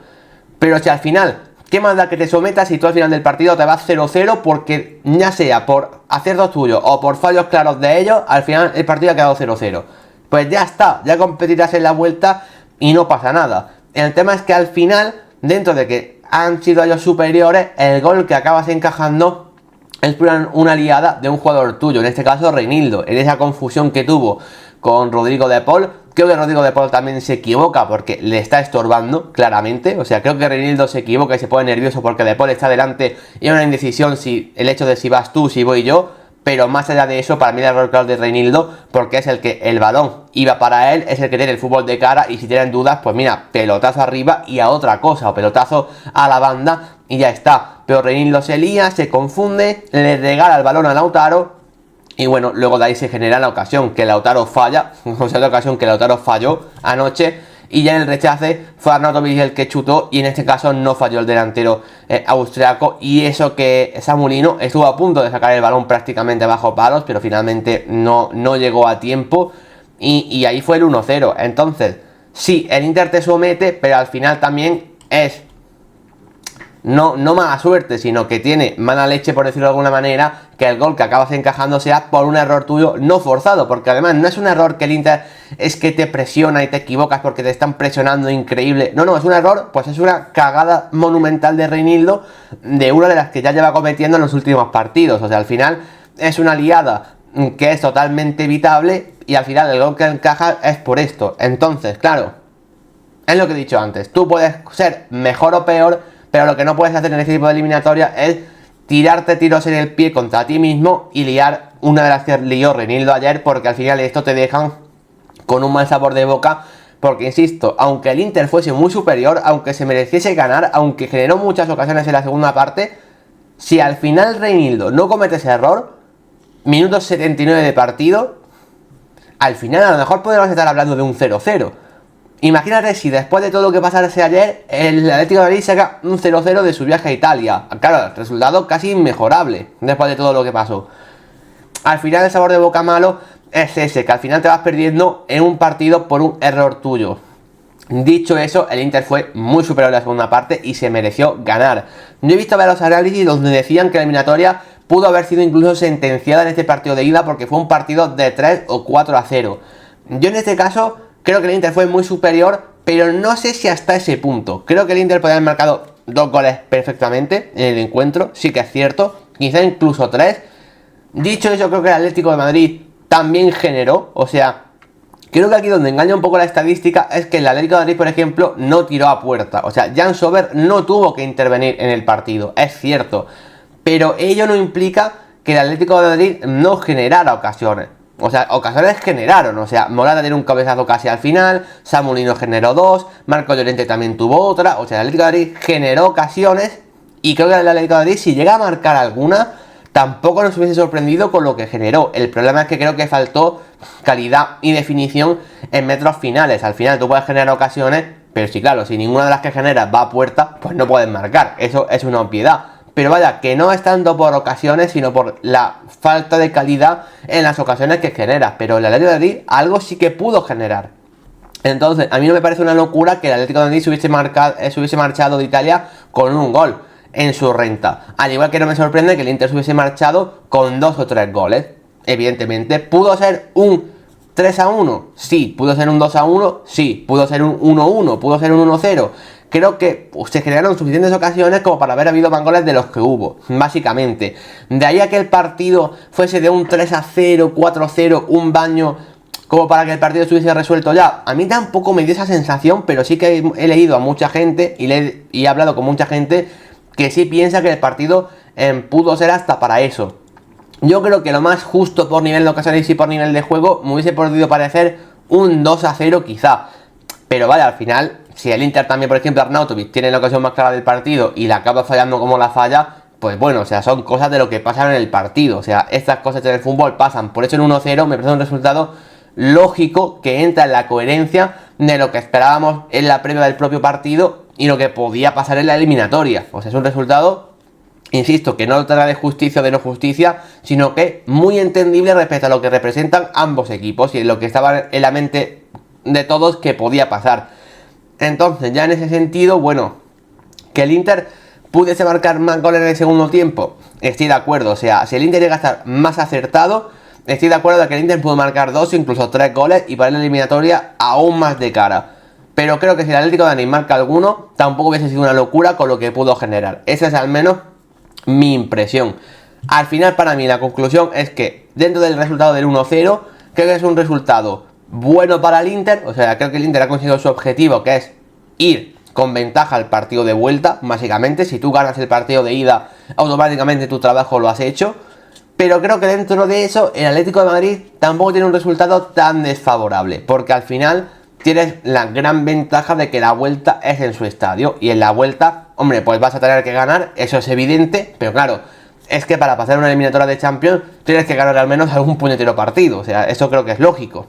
pero si al final, ¿qué más da que te sometas si tú al final del partido te vas 0-0 porque ya sea por aciertos tuyos o por fallos claros de ellos, al final el partido ha quedado 0-0? Pues ya está, ya competirás en la vuelta y no pasa nada. El tema es que al final, dentro de que han sido ellos superiores, el gol que acabas encajando es una liada de un jugador tuyo, en este caso Reinildo, en esa confusión que tuvo con Rodrigo de Paul. Creo que Rodrigo de Paul también se equivoca porque le está estorbando, claramente. O sea, creo que Reinildo se equivoca y se pone nervioso porque de Paul está delante y hay una indecisión si el hecho de si vas tú, si voy yo. Pero más allá de eso, para mí el error claro de Reinildo, porque es el que el balón iba para él, es el que tiene el fútbol de cara, y si tienen dudas, pues mira, pelotazo arriba y a otra cosa, o pelotazo a la banda y ya está. Pero Reinildo se lía, se confunde, le regala el balón a Lautaro, y bueno, luego de ahí se genera la ocasión que Lautaro falla, o sea, la ocasión que Lautaro falló anoche, y ya en el rechace fue Arnautovic el que chutó, y en este caso no falló el delantero austriaco, y eso que Samulino estuvo a punto de sacar el balón prácticamente bajo palos, pero finalmente no llegó a tiempo, y ahí fue el 1-0. Entonces, sí, el Inter te somete, pero al final también es no mala suerte, sino que tiene mala leche, por decirlo de alguna manera, que el gol que acabas encajando sea por un error tuyo no forzado, porque además no es un error que el Inter es que te presiona y te equivocas porque te están presionando increíble, no, es un error, pues es una cagada monumental de Reinildo, de una de las que ya lleva cometiendo en los últimos partidos. O sea, al final es una liada que es totalmente evitable, y al final el gol que encaja es por esto. Entonces, claro, es lo que he dicho antes, tú puedes ser mejor o peor, pero lo que no puedes hacer en este tipo de eliminatoria es tirarte tiros en el pie contra ti mismo y liar una de las que lió Reinildo ayer, porque al final esto te dejan con un mal sabor de boca, porque insisto, aunque el Inter fuese muy superior, aunque se mereciese ganar, aunque generó muchas ocasiones en la segunda parte, si al final Reinildo no comete ese error, minutos 79 de partido, al final a lo mejor podemos estar hablando de un 0-0. Imagínate si después de todo lo que pasase ayer, el Atlético de Madrid saca un 0-0 de su viaje a Italia. Claro, el resultado casi inmejorable después de todo lo que pasó. Al final el sabor de boca malo es ese, que al final te vas perdiendo en un partido por un error tuyo. Dicho eso, el Inter fue muy superior en la segunda parte y se mereció ganar. No he visto varios análisis donde decían que la eliminatoria pudo haber sido incluso sentenciada en este partido de ida porque fue un partido de 3 o 4-0. Yo en este caso creo que el Inter fue muy superior, pero no sé si hasta ese punto. Creo que el Inter podría haber marcado 2 goles perfectamente en el encuentro, sí que es cierto, quizá incluso 3. Dicho eso, creo que el Atlético de Madrid también generó, o sea, creo que aquí donde engaña un poco la estadística es que el Atlético de Madrid, por ejemplo, no tiró a puerta. O sea, Jan Sommer no tuvo que intervenir en el partido, es cierto, pero ello no implica que el Atlético de Madrid no generara ocasiones. O sea, ocasiones generaron, o sea, Morata tiene un cabezazo casi al final, Samulino generó 2, Marco Llorente también tuvo otra, o sea, el Atlético de Madrid generó ocasiones, y creo que el Atlético de Madrid, si llega a marcar alguna, tampoco nos hubiese sorprendido con lo que generó. El problema es que creo que faltó calidad y definición en metros finales. Al final tú puedes generar ocasiones, pero sí, claro, si ninguna de las que generas va a puerta, pues no puedes marcar, eso es una obviedad. Pero vaya, que no es tanto por ocasiones, sino por la falta de calidad en las ocasiones que generas. Pero el Atlético de Madrid algo sí que pudo generar. Entonces, a mí no me parece una locura que el Atlético de Madrid se hubiese marchado de Italia con un gol en su renta. Al igual que no me sorprende que el Inter se hubiese marchado con 2 o 3 goles. Evidentemente, ¿pudo ser un 3-1? Sí. ¿Pudo ser un 2-1? Sí. ¿Pudo ser un 1-1? ¿Pudo ser un 1-0? Creo que se generaron suficientes ocasiones como para haber habido más goles de los que hubo, básicamente. De ahí a que el partido fuese de un 3-0, 4-0, un baño, como para que el partido estuviese resuelto ya. A mí tampoco me dio esa sensación, pero sí que he leído a mucha gente y he hablado con mucha gente que sí piensa que el partido pudo ser hasta para eso. Yo creo que lo más justo por nivel de ocasiones y por nivel de juego me hubiese podido parecer un 2-0 quizá. Pero vaya, al final si el Inter también, por ejemplo, Arnautovic tiene la ocasión más clara del partido y la acaba fallando como la falla, pues bueno, o sea, son cosas de lo que pasan en el partido. O sea, estas cosas en el fútbol pasan. Por eso el 1-0 me parece un resultado lógico que entra en la coherencia de lo que esperábamos en la previa del propio partido y lo que podía pasar en la eliminatoria. O sea, es un resultado, insisto, que no trata de justicia o de no justicia, sino que muy entendible respecto a lo que representan ambos equipos y en lo que estaba en la mente de todos que podía pasar. Entonces, ya en ese sentido, bueno, que el Inter pudiese marcar más goles en el segundo tiempo, estoy de acuerdo. O sea, si el Inter llega a estar más acertado, estoy de acuerdo de que el Inter pudo marcar 2 o incluso 3 goles y para la eliminatoria aún más de cara. Pero creo que si el Atlético de Madrid marca alguno, tampoco hubiese sido una locura con lo que pudo generar. Esa es al menos mi impresión. Al final, para mí, la conclusión es que dentro del resultado del 1-0, creo que es un resultado bueno para el Inter. O sea, creo que el Inter ha conseguido su objetivo, que es ir con ventaja al partido de vuelta. Básicamente, si tú ganas el partido de ida, automáticamente tu trabajo lo has hecho. Pero creo que dentro de eso, el Atlético de Madrid tampoco tiene un resultado tan desfavorable, porque al final tienes la gran ventaja de que la vuelta es en su estadio, y en la vuelta, hombre, pues vas a tener que ganar, eso es evidente, pero claro, es que para pasar una eliminatoria de Champions tienes que ganar al menos algún puñetero partido. O sea, eso creo que es lógico,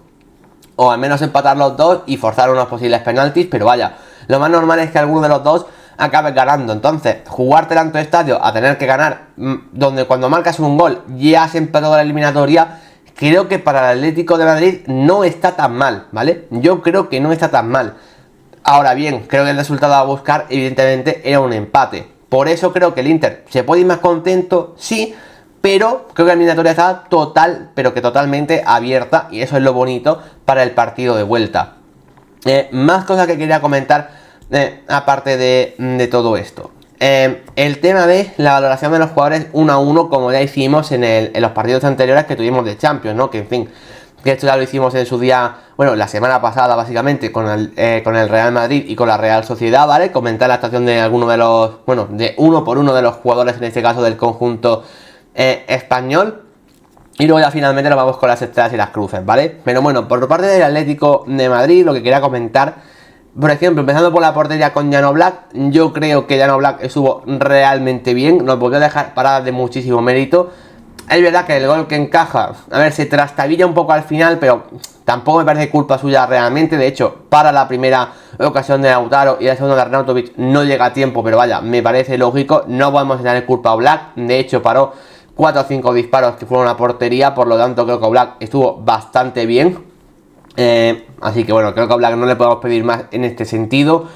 o al menos empatar los dos y forzar unos posibles penaltis, pero vaya, lo más normal es que alguno de los dos acabes ganando. Entonces, jugarte en tu estadio a tener que ganar, donde cuando marcas un gol ya has empezado la eliminatoria, creo que para el Atlético de Madrid no está tan mal, ¿vale? Yo creo que no está tan mal. Ahora bien, creo que el resultado a buscar, evidentemente, era un empate. Por eso creo que el Inter se puede ir más contento, sí, pero creo que la eliminatoria está pero que totalmente abierta, y eso es lo bonito para el partido de vuelta. Más cosas que quería comentar, aparte de todo esto. El tema de la valoración de los jugadores 1 a 1, como ya hicimos en los partidos anteriores que tuvimos de Champions, ¿no? Que en fin, que esto ya lo hicimos en su día, bueno, la semana pasada básicamente con el Real Madrid y con la Real Sociedad, ¿vale? Comentar la actuación de alguno de los, bueno, de uno por uno de los jugadores, en este caso del conjunto español. Y luego ya finalmente nos vamos con las estrellas y las cruces, ¿vale? Pero bueno, por parte del Atlético de Madrid, lo que quería comentar, por ejemplo, empezando por la portería con Jan Oblak, yo creo que Jan Oblak estuvo realmente bien, nos volvió a dejar paradas de muchísimo mérito. Es verdad que el gol que encaja, a ver, se trastabilla un poco al final, pero tampoco me parece culpa suya realmente. De hecho, para la primera ocasión de Lautaro y la segunda de Arnautovic no llega a tiempo, pero vaya, me parece lógico, no podemos tener culpa a Oblak. De hecho, paró 4 o 5 disparos que fueron a portería, por lo tanto creo que Oblak estuvo bastante bien. Así que bueno, creo que a Oblak no le podemos pedir más en este sentido.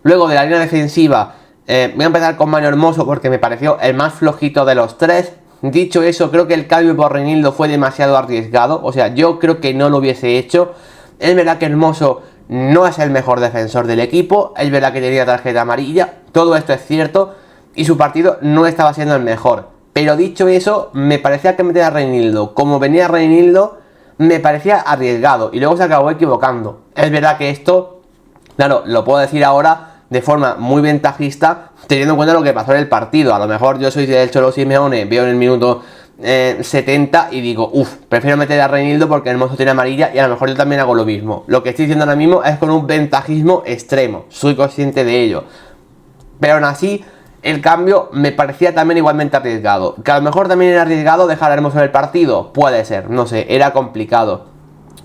Luego de la línea defensiva, voy a empezar con Mario Hermoso porque me pareció el más flojito de los tres. Dicho eso, creo que el cambio por Reinildo fue demasiado arriesgado. O sea, yo creo que no lo hubiese hecho. Es verdad que Hermoso no es el mejor defensor del equipo, es verdad que tenía tarjeta amarilla, todo esto es cierto, y su partido no estaba siendo el mejor. Pero dicho eso, me parecía que meter a Reinildo como venía Reinildo me parecía arriesgado y luego se acabó equivocando. Es verdad que esto, claro, lo puedo decir ahora de forma muy ventajista, teniendo en cuenta lo que pasó en el partido. A lo mejor yo soy del Cholo Simeone, veo en el minuto 70 y digo, prefiero meter a Reinildo porque el Hermoso tiene amarilla y a lo mejor yo también hago lo mismo. Lo que estoy diciendo ahora mismo es con un ventajismo extremo, soy consciente de ello. Pero aún así, el cambio me parecía también igualmente arriesgado. Que a lo mejor también era arriesgado dejar a Hermoso en el partido, puede ser, no sé, era complicado.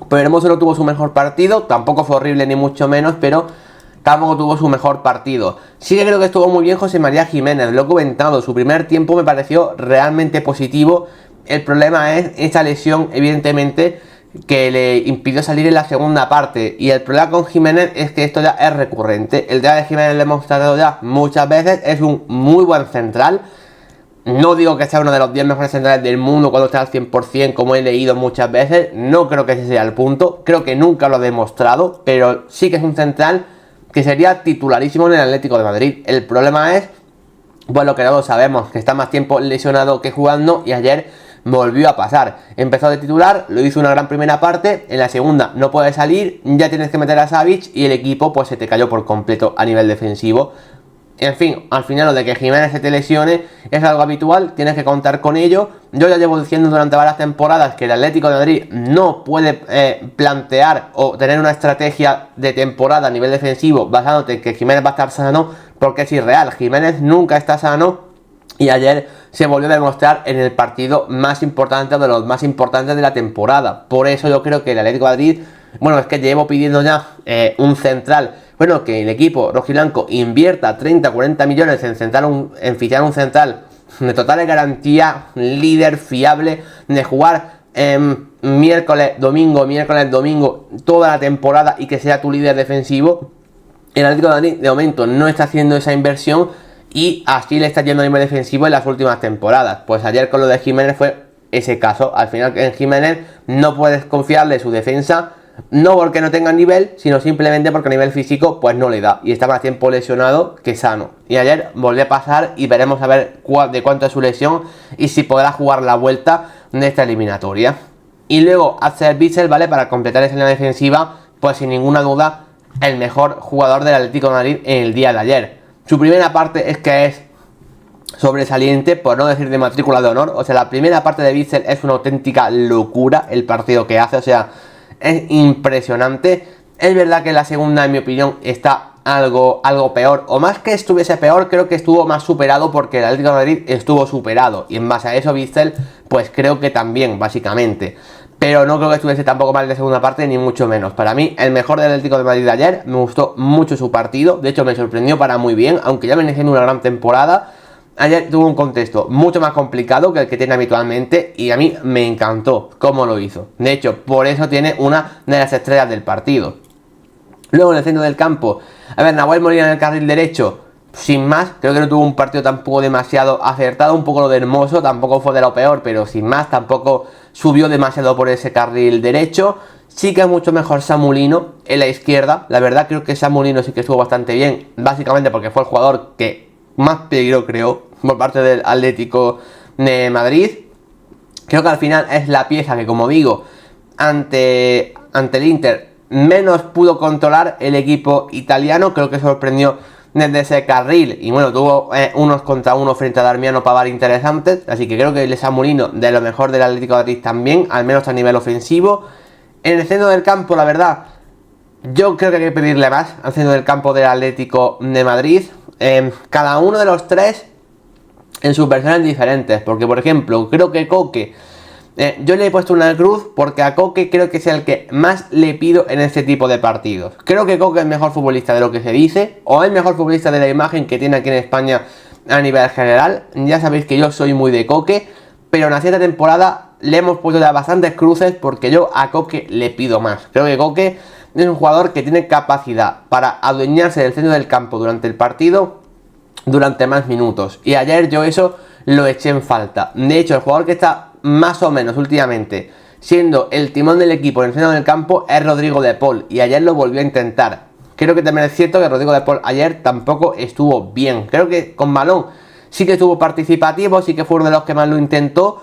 Pero Hermoso no tuvo su mejor partido, tampoco fue horrible ni mucho menos, pero tampoco tuvo su mejor partido. Sí que creo que estuvo muy bien José María Jiménez, lo he comentado, su primer tiempo me pareció realmente positivo. El problema es esa lesión, evidentemente, que le impidió salir en la segunda parte. Y el problema con Jiménez es que esto ya es recurrente. El tema de Jiménez lo hemos tratado ya muchas veces, es un muy buen central. No digo que sea uno de los 10 mejores centrales del mundo cuando esté al 100%, como he leído muchas veces. No creo que ese sea el punto, creo que nunca lo ha demostrado, pero sí que es un central que sería titularísimo en el Atlético de Madrid. El problema es, pues lo que todos sabemos, que está más tiempo lesionado que jugando, y ayer volvió a pasar. Empezó de titular, lo hizo una gran primera parte, en la segunda no puede salir, ya tienes que meter a Savic y el equipo pues se te cayó por completo a nivel defensivo. En fin, al final lo de que Giménez se te lesione es algo habitual, tienes que contar con ello. Yo ya llevo diciendo durante varias temporadas que el Atlético de Madrid no puede plantear o tener una estrategia de temporada a nivel defensivo basándote en que Giménez va a estar sano, porque es irreal. Giménez nunca está sano y ayer se volvió a demostrar en el partido más importante o de los más importantes de la temporada. Por eso yo creo que el Atlético de Madrid, bueno, es que llevo pidiendo ya un central. Bueno, que el equipo rojiblanco invierta 30-40 millones en fichar un central de total garantía, líder, fiable, de jugar miércoles, domingo, toda la temporada y que sea tu líder defensivo. El Atlético de Madrid de momento no está haciendo esa inversión y así le está yendo a nivel defensivo en las últimas temporadas. Pues ayer con lo de Giménez fue ese caso. Al final en Giménez no puedes confiarle su defensa. No porque no tenga nivel, sino simplemente porque a nivel físico pues no le da. Y está más tiempo lesionado que sano. Y ayer volvió a pasar y veremos a ver de cuánto es su lesión y si podrá jugar la vuelta de esta eliminatoria. Y luego Axel Witsel, ¿vale? Para completar esa línea defensiva, pues sin ninguna duda el mejor jugador del Atlético de Madrid en el día de ayer. Su primera parte es que es sobresaliente, por no decir de matrícula de honor. O sea, la primera parte de Witsel es una auténtica locura el partido que hace, o sea, es impresionante. Es verdad que la segunda, en mi opinión, está algo peor. O más que estuviese peor, creo que estuvo más superado porque el Atlético de Madrid estuvo superado. Y en base a eso, Witsel, pues creo que también, básicamente. Pero no creo que estuviese tampoco mal de segunda parte, ni mucho menos. Para mí, el mejor del Atlético de Madrid de ayer. Me gustó mucho su partido. De hecho, me sorprendió para muy bien, aunque ya venía siendo una gran temporada. Ayer tuvo un contexto mucho más complicado que el que tiene habitualmente y a mí me encantó cómo lo hizo. De hecho, por eso tiene una de las estrellas del partido. Luego en el centro del campo, a ver, Nahuel Molina en el carril derecho, sin más, creo que no tuvo un partido tampoco demasiado acertado, un poco lo de Hermoso, tampoco fue de lo peor, pero sin más, tampoco subió demasiado por ese carril derecho. Sí que es mucho mejor Samu Lino en la izquierda, la verdad creo que Samu Lino sí que estuvo bastante bien, básicamente porque fue el jugador que más peligro creó por parte del Atlético de Madrid. Creo que al final es la pieza que, como digo, ante el Inter menos pudo controlar el equipo italiano. Creo que sorprendió desde ese carril y bueno, tuvo unos contra uno frente a Darmiano Pavard interesantes, así que creo que el Samu Lino de lo mejor del Atlético de Madrid también, al menos a nivel ofensivo. En el centro del campo, la verdad, yo creo que hay que pedirle más al centro del campo del Atlético de Madrid. Cada uno de los tres en sus versiones diferentes, porque por ejemplo creo que Koke, yo le he puesto una cruz porque a Koke creo que es el que más le pido en este tipo de partidos. Creo que Koke es el mejor futbolista de lo que se dice, o el mejor futbolista de la imagen que tiene aquí en España a nivel general. Ya sabéis que yo soy muy de Koke, pero en la siguiente temporada le hemos puesto ya bastantes cruces porque yo a Koke le pido más. Creo que Koke es un jugador que tiene capacidad para adueñarse del centro del campo durante el partido, durante más minutos. Y ayer yo eso lo eché en falta. De hecho, el jugador que está más o menos últimamente siendo el timón del equipo en el centro del campo es Rodrigo de Paul. Y ayer lo volvió a intentar. Creo que también es cierto que Rodrigo de Paul ayer tampoco estuvo bien. Creo que con balón sí que estuvo participativo, sí que fue uno de los que más lo intentó.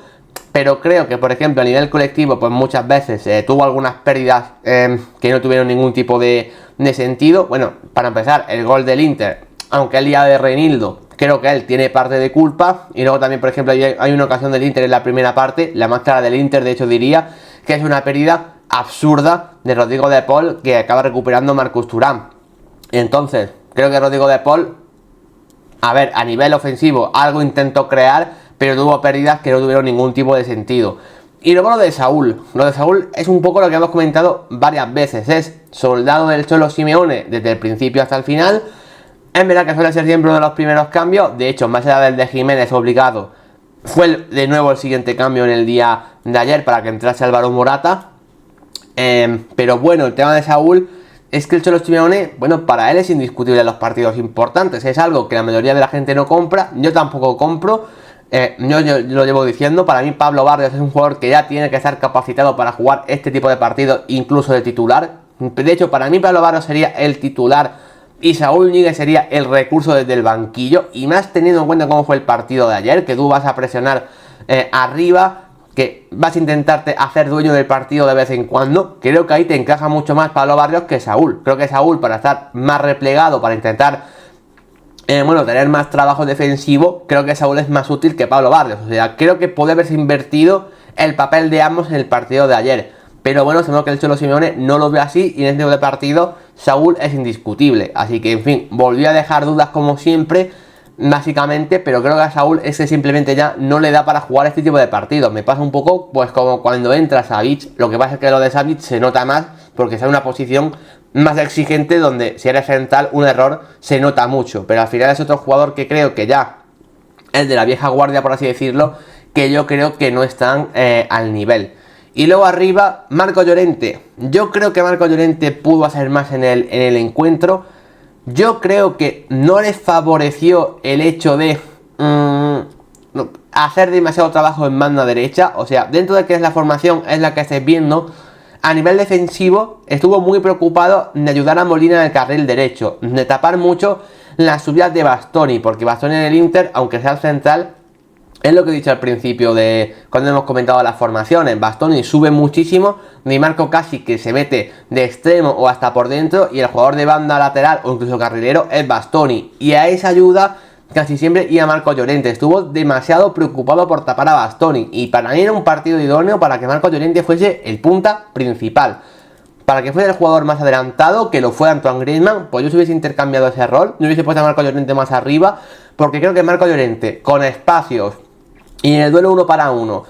Pero creo que, por ejemplo, a nivel colectivo, pues muchas veces tuvo algunas pérdidas que no tuvieron ningún tipo de sentido. Bueno, para empezar, el gol del Inter, aunque el día de Reinildo, creo que él tiene parte de culpa. Y luego también, por ejemplo, hay una ocasión del Inter en la primera parte, la más clara del Inter, de hecho diría, que es una pérdida absurda de Rodrigo de Paul que acaba recuperando Marcus Thuram. Entonces, creo que Rodrigo de Paul, a ver, a nivel ofensivo algo intentó crear, pero tuvo pérdidas que no tuvieron ningún tipo de sentido. Y luego lo de Saúl. Lo de Saúl es un poco lo que hemos comentado varias veces. Es soldado del Cholo Simeone desde el principio hasta el final. Es verdad que suele ser siempre uno de los primeros cambios. De hecho, más allá del de Jiménez obligado, fue de nuevo el siguiente cambio en el día de ayer para que entrase Álvaro Morata. Pero bueno, el tema de Saúl es que el Cholo Simeone, bueno, para él es indiscutible en los partidos importantes. Es algo que la mayoría de la gente no compra. Yo tampoco compro. Yo lo llevo diciendo, para mí Pablo Barrios es un jugador que ya tiene que estar capacitado para jugar este tipo de partidos, incluso de titular. De hecho, para mí Pablo Barrios sería el titular y Saúl Ñíguez sería el recurso desde el banquillo. Y más teniendo en cuenta cómo fue el partido de ayer, que tú vas a presionar arriba, que vas a intentarte hacer dueño del partido de vez en cuando. Creo que ahí te encaja mucho más Pablo Barrios que Saúl. Creo que Saúl, para estar más replegado, para intentar bueno, tener más trabajo defensivo, creo que Saúl es más útil que Pablo Barrios. O sea, creo que puede haberse invertido el papel de ambos en el partido de ayer. Pero bueno, se ve que el Cholo Simeone no lo ve así y en este tipo de partido Saúl es indiscutible. Así que, en fin, volvió a dejar dudas como siempre, básicamente, pero creo que a Saúl ese simplemente ya no le da para jugar este tipo de partidos. Me pasa un poco pues como cuando entra Savic. Lo que pasa es que lo de Savic se nota más porque está en una posición más exigente donde si eres central un error se nota mucho, pero al final es otro jugador que creo que ya es de la vieja guardia, por así decirlo, que yo creo que no están al nivel. Y luego arriba, Marco Llorente. Yo creo que Marco Llorente pudo hacer más en el encuentro. Yo creo que no les favoreció el hecho de hacer demasiado trabajo en banda derecha. O sea, dentro de que es la formación, es la que estáis viendo, a nivel defensivo estuvo muy preocupado de ayudar a Molina en el carril derecho, de tapar mucho las subidas de Bastoni, porque Bastoni en el Inter, aunque sea el central, es lo que he dicho al principio de cuando hemos comentado las formaciones. Bastoni sube muchísimo, Di Marco casi que se mete de extremo o hasta por dentro, y el jugador de banda lateral o incluso carrilero es Bastoni, y a esa ayuda casi siempre iba Marco Llorente. Estuvo demasiado preocupado por tapar a Bastoni, y para mí era un partido idóneo para que Marco Llorente fuese el punta principal, para que fuese el jugador más adelantado, que lo fue Antoine Griezmann. Pues yo se hubiese intercambiado ese rol, yo hubiese puesto a Marco Llorente más arriba, porque creo que Marco Llorente, con espacios y en el duelo 1 para 1,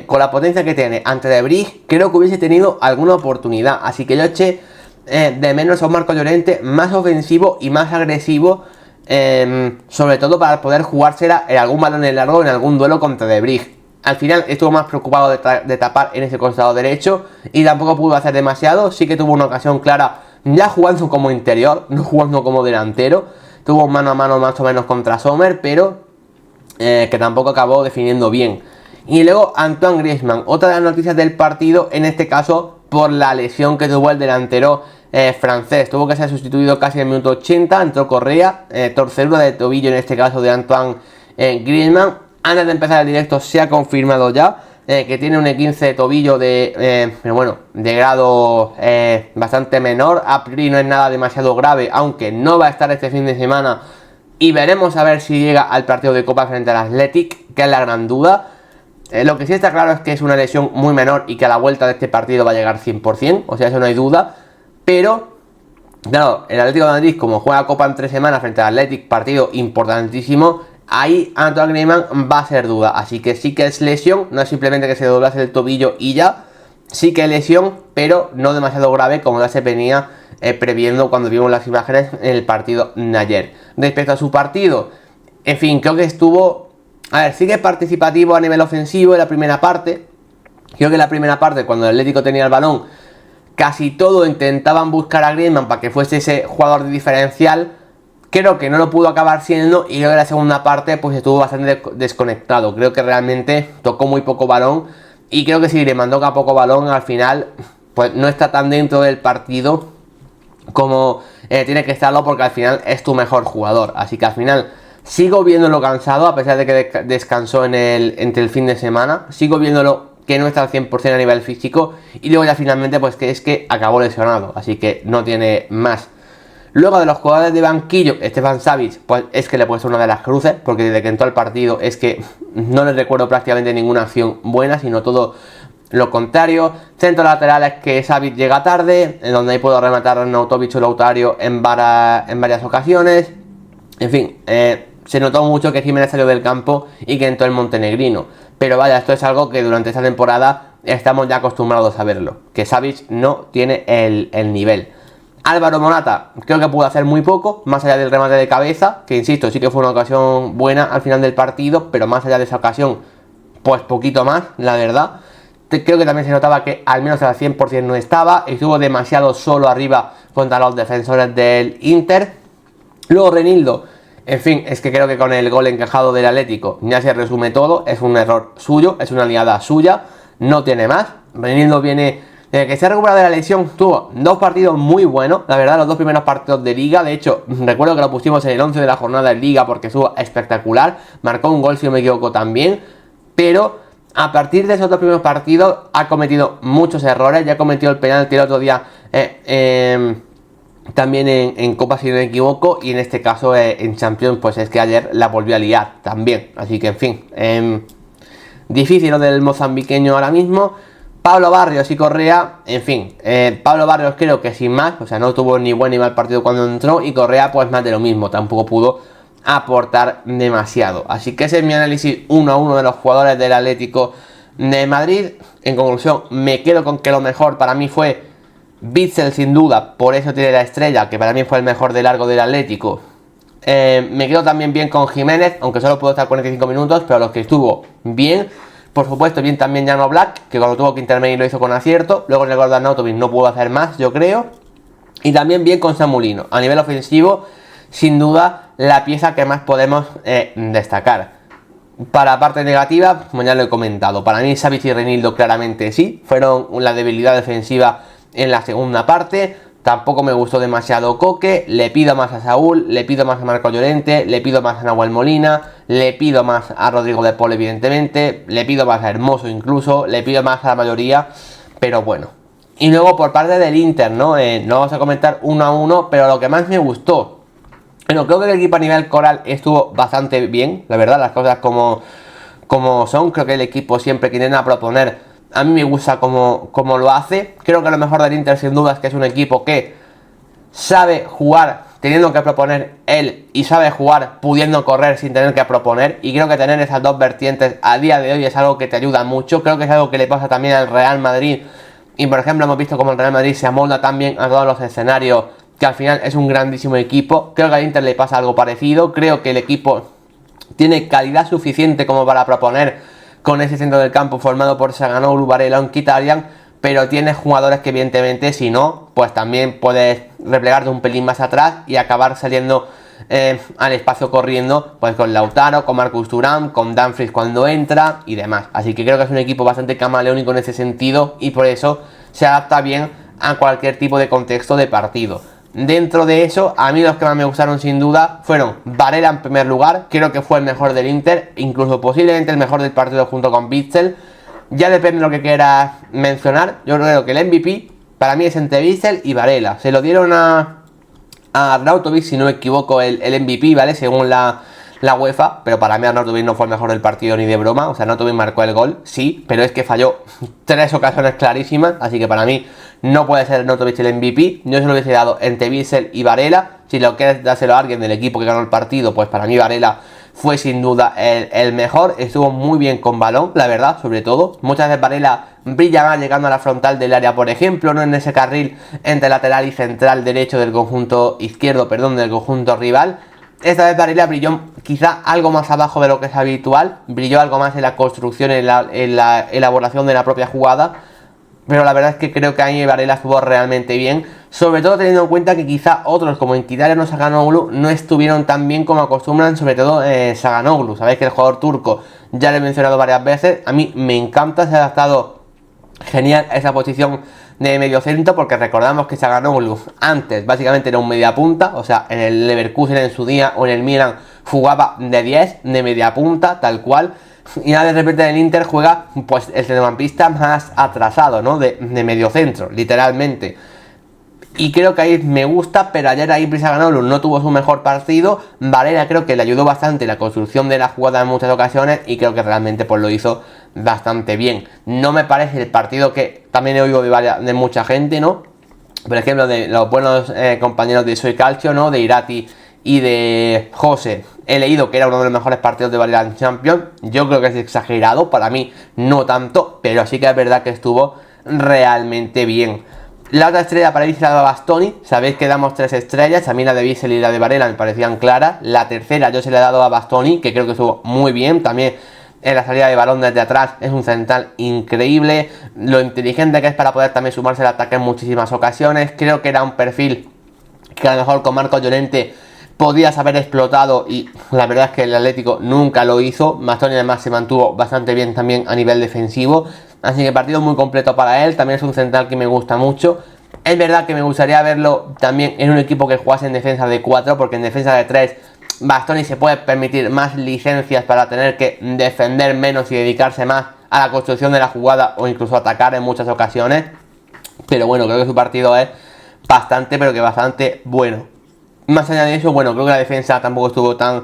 con la potencia que tiene ante De Vrij, creo que hubiese tenido alguna oportunidad. Así que yo eché de menos a un Marco Llorente más ofensivo y más agresivo, sobre todo para poder jugársela en algún balón en largo, en algún duelo contra De Vrij. Al final estuvo más preocupado de tapar en ese costado derecho y tampoco pudo hacer demasiado. Sí que tuvo una ocasión clara ya jugando como interior, no jugando como delantero. Tuvo mano a mano más o menos contra Sommer, pero que tampoco acabó definiendo bien. Y luego Antoine Griezmann, otra de las noticias del partido, en este caso por la lesión que tuvo el delantero francés. Tuvo que ser sustituido casi en el minuto 80, entró Correa, torcedura de tobillo en este caso de Antoine Griezmann. Antes de empezar el directo se ha confirmado ya que tiene un E15 de tobillo pero bueno, de grado bastante menor. A priori no es nada demasiado grave, aunque no va a estar este fin de semana. Y veremos a ver si llega al partido de Copa frente al Athletic, que es la gran duda. Lo que sí está claro es que es una lesión muy menor y que a la vuelta de este partido va a llegar 100%, o sea, eso no hay duda. Pero, claro, el Atlético de Madrid, como juega Copa en 3 semanas frente al Athletic, partido importantísimo, ahí Antoine Griezmann va a ser duda. Así que sí que es lesión, no es simplemente que se doblase el tobillo y ya. Sí que es lesión, pero no demasiado grave como ya se venía previendo cuando vimos las imágenes en el partido de ayer. Respecto a su partido, en fin, creo que estuvo... A ver, sigue participativo a nivel ofensivo en la primera parte. Creo que en la primera parte, cuando el Atlético tenía el balón, casi todo intentaban buscar a Griezmann para que fuese ese jugador de diferencial. Creo que no lo pudo acabar siendo, y creo que en la segunda parte pues estuvo bastante desconectado. Creo que realmente tocó muy poco balón, y creo que si Griezmann toca poco balón, al final pues no está tan dentro del partido como tiene que estarlo, porque al final es tu mejor jugador. Así que al final sigo viéndolo cansado, a pesar de que descansó entre el fin de semana. Sigo viéndolo que no está al 100% a nivel físico, y luego ya finalmente pues que es que acabó lesionado, así que no tiene más. Luego de los jugadores de banquillo, Stefan Savic, pues es que le he puesto una de las cruces, porque desde que entró al partido es que no le recuerdo prácticamente ninguna acción buena, sino todo lo contrario. Centro lateral es que Savic llega tarde, en donde ahí puedo rematar a Arnautovic o Lautario en varias ocasiones. En fin, se notó mucho que Jiménez salió del campo y que entró el montenegrino. Pero vaya, esto es algo que durante esta temporada estamos ya acostumbrados a verlo, que Savic no tiene el nivel. Álvaro Morata, creo que pudo hacer muy poco, más allá del remate de cabeza, que insisto, sí que fue una ocasión buena al final del partido, pero más allá de esa ocasión, pues poquito más, la verdad. Creo que también se notaba que al menos al 100% no estaba, estuvo demasiado solo arriba contra los defensores del Inter. Luego Renildo, en fin, es que creo que con el gol encajado del Atlético ya se resume todo, es un error suyo, es una liada suya, no tiene más. Renildo viene... Desde que se ha recuperado de la lesión, tuvo 2 partidos muy buenos, la verdad, los 2 primeros partidos de Liga. De hecho, recuerdo que lo pusimos en el 11 de la jornada de Liga porque estuvo espectacular. Marcó un gol, si no me equivoco, también. Pero a partir de esos 2 primeros partidos ha cometido muchos errores. Ya cometió el penalti el otro día también en Copa si no me equivoco, y en este caso en Champions pues es que ayer la volvió a liar también, así que en fin, difícil lo del mozambiqueño ahora mismo. Pablo Barrios y Correa, en fin, Pablo Barrios creo que sin más, o sea, no tuvo ni buen ni mal partido cuando entró, y Correa pues más de lo mismo, tampoco pudo aportar demasiado. Así que ese es mi análisis 1-1 de los jugadores del Atlético de Madrid. En conclusión, me quedo con que lo mejor para mí fue Witsel sin duda, por eso tiene la estrella, que para mí fue el mejor de largo del Atlético. Me quedo también bien con Jiménez, aunque solo pudo estar 45 minutos, pero los que estuvo bien. Por supuesto, bien también Jan Oblak, que cuando tuvo que intervenir lo hizo con acierto. Luego en el gol de Arnautovic no pudo hacer más, yo creo. Y también bien con Samu Lino. A nivel ofensivo, sin duda, la pieza que más podemos destacar. Para parte negativa, como ya lo he comentado, para mí Savic y Reinildo claramente sí, fueron la debilidad defensiva en la segunda parte. Tampoco me gustó demasiado Coque, le pido más a Saúl, le pido más a Marco Llorente, le pido más a Nahuel Molina, le pido más a Rodrigo de Paul evidentemente, le pido más a Hermoso incluso, le pido más a la mayoría, pero bueno. Y luego por parte del Inter, ¿no? No vamos a comentar 1-1, pero lo que más me gustó, bueno, creo que el equipo a nivel coral estuvo bastante bien, la verdad, las cosas como son. Creo que el equipo siempre que intenta proponer, a mí me gusta como lo hace. Creo que lo mejor del Inter sin duda es que es un equipo que sabe jugar teniendo que proponer él y sabe jugar pudiendo correr sin tener que proponer, y creo que tener esas dos vertientes a día de hoy es algo que te ayuda mucho. Creo que es algo que le pasa también al Real Madrid, y por ejemplo hemos visto como el Real Madrid se amolda también a todos los escenarios, que al final es un grandísimo equipo. Creo que al Inter le pasa algo parecido. Creo que el equipo tiene calidad suficiente como para proponer con ese centro del campo formado por Çalhanoğlu, Varela o Mkhitaryan, pero tienes jugadores que evidentemente si no, pues también puedes replegarte un pelín más atrás y acabar saliendo al espacio corriendo, pues con Lautaro, con Marcus Thuram, con Dumfries cuando entra y demás. Así que creo que es un equipo bastante camaleónico en ese sentido, y por eso se adapta bien a cualquier tipo de contexto de partido. Dentro de eso, a mí los que más me gustaron sin duda fueron Varela en primer lugar. Creo que fue el mejor del Inter, incluso posiblemente el mejor del partido junto con Witsel. Ya depende de lo que quieras mencionar. Yo creo que el MVP para mí es entre Witsel y Varela. Se lo dieron a Arnautovic, si no me equivoco, el MVP, ¿vale? Según la UEFA, pero para mí Arnautovic no fue el mejor del partido ni de broma. O sea, Arnautovic marcó el gol, sí, pero es que falló 3 ocasiones clarísimas, así que para mí no puede ser Arnautovic el MVP. Yo se lo hubiese dado entre Witsel y Varela. Si lo quieres dárselo a alguien del equipo que ganó el partido, pues para mí Varela fue sin duda el mejor. Estuvo muy bien con balón, la verdad, sobre todo. Muchas veces Varela brilla más llegando a la frontal del área, por ejemplo, no en ese carril entre lateral y central derecho del conjunto izquierdo, perdón, del conjunto rival. Esta vez Varela brilló quizá algo más abajo de lo que es habitual, brilló algo más en la construcción, en la elaboración de la propia jugada, pero la verdad es que creo que ahí Varela estuvo realmente bien, sobre todo teniendo en cuenta que quizá otros como Mkhitaryan o Çalhanoğlu no estuvieron tan bien como acostumbran, sobre todo Çalhanoğlu. Sabéis que el jugador turco, ya lo he mencionado varias veces, a mí me encanta, se ha adaptado genial a esa posición de mediocentro, porque recordamos que Çalhanoğlu antes básicamente era un mediapunta, o sea, en el Leverkusen en su día o en el Milan jugaba de 10, de mediapunta, tal cual, y ahora de repente en el Inter juega pues el centrocampista más atrasado, ¿no? De mediocentro, literalmente. Y creo que ahí me gusta, pero ayer ahí Çalhanoğlu no tuvo su mejor partido. Varela creo que le ayudó bastante la construcción de la jugada en muchas ocasiones, y creo que realmente pues lo hizo bastante bien. No me parece el partido que también he oído de mucha gente, ¿no? Por ejemplo, de los buenos compañeros de Soy Calcio, ¿no? De Irati y de José. He leído que era uno de los mejores partidos de Varela en Champions. Yo creo que es exagerado, para mí no tanto, pero sí que es verdad que estuvo realmente bien. La otra estrella para mí se la daba Bastoni. Sabéis que damos 3 estrellas. A mí la de Witsel y la de Varela me parecían claras. La tercera yo se la he dado a Bastoni, que creo que estuvo muy bien. También en la salida de balón desde atrás es un central increíble. Lo inteligente que es para poder también sumarse al ataque en muchísimas ocasiones. Creo que era un perfil que a lo mejor con Marco Llorente podías haber explotado, y la verdad es que el Atlético nunca lo hizo. Bastoni además se mantuvo bastante bien también a nivel defensivo, así que partido muy completo para él. También es un central que me gusta mucho. Es verdad que me gustaría verlo también en un equipo que jugase en defensa de 4, porque en defensa de 3 Bastoni se puede permitir más licencias para tener que defender menos y dedicarse más a la construcción de la jugada, o incluso atacar en muchas ocasiones. Pero bueno, creo que su partido es bastante, pero que bastante bueno. Más allá de eso, bueno, creo que la defensa tampoco estuvo tan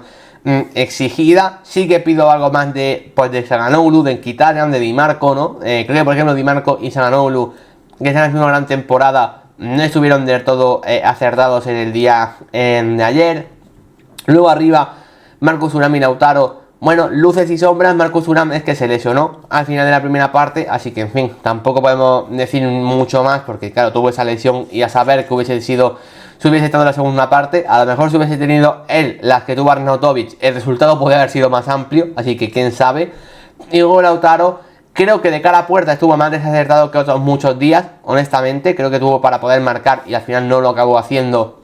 exigida. Sí que pido algo más de, pues, de Çalhanoğlu, de Mkhitaryan, de Di Marco, ¿no? Creo que, por ejemplo, Di Marco y Çalhanoğlu, que están haciendo una gran temporada, no estuvieron del todo acertados en el día de ayer. Luego arriba, Marcus Thuram y Lautaro. Bueno, luces y sombras. Marcus Thuram es que se lesionó al final de la primera parte, así que, en fin, tampoco podemos decir mucho más, porque claro, tuvo esa lesión y a saber que hubiese sido, si hubiese estado en la segunda parte, a lo mejor si hubiese tenido él las que tuvo Arnautovic, el resultado podría haber sido más amplio, así que quién sabe. Y luego Lautaro, creo que de cara a puerta estuvo más desacertado que otros muchos días, honestamente, creo que tuvo para poder marcar y al final no lo acabó haciendo.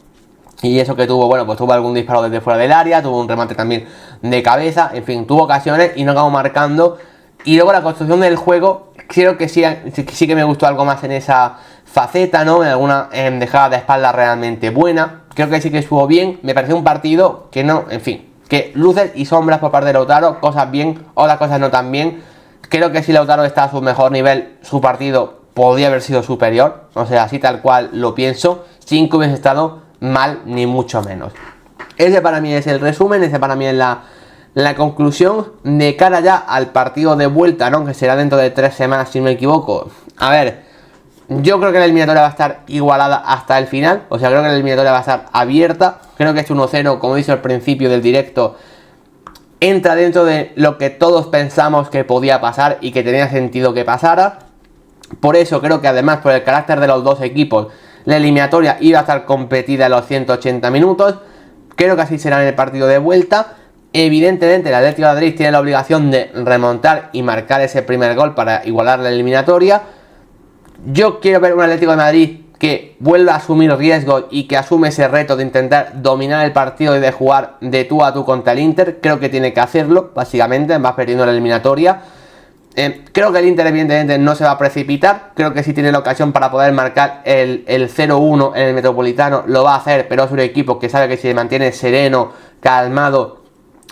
Y eso que tuvo, bueno, pues tuvo algún disparo desde fuera del área, tuvo un remate también de cabeza, en fin, tuvo ocasiones y no acabó marcando. Y luego la construcción del juego, creo que sí que me gustó algo más en esa faceta, ¿no? En alguna dejada de espalda realmente buena. Creo que sí que estuvo bien. Me pareció un partido que no, en fin, que luces y sombras por parte de Lautaro, cosas bien, otras cosas no tan bien. Creo que si Lautaro está a su mejor nivel, su partido podría haber sido superior. O sea, así tal cual lo pienso, sin que hubiese estado mal ni mucho menos. Ese para mí es el resumen, ese para mí es la conclusión de cara ya al partido de vuelta, ¿no? Que será dentro de 3 semanas si no me equivoco. A ver, yo creo que la eliminatoria va a estar igualada hasta el final, o sea, creo que la eliminatoria va a estar abierta. Creo que este 1-0, como dije al principio del directo, entra dentro de lo que todos pensamos que podía pasar y que tenía sentido que pasara. Por eso creo que además, por el carácter de los dos equipos, la eliminatoria iba a estar competida en los 180 minutos. Creo que así será en el partido de vuelta. Evidentemente el Atlético de Madrid tiene la obligación de remontar y marcar ese primer gol para igualar la eliminatoria. Yo quiero ver un Atlético de Madrid que vuelva a asumir riesgos y que asume ese reto de intentar dominar el partido y de jugar de tú a tú contra el Inter. Creo que tiene que hacerlo, básicamente, va perdiendo la eliminatoria. Creo que el Inter evidentemente no se va a precipitar. Creo que si tiene la ocasión para poder marcar el 0-1 en el Metropolitano lo va a hacer, pero es un equipo que sabe que si se mantiene sereno, calmado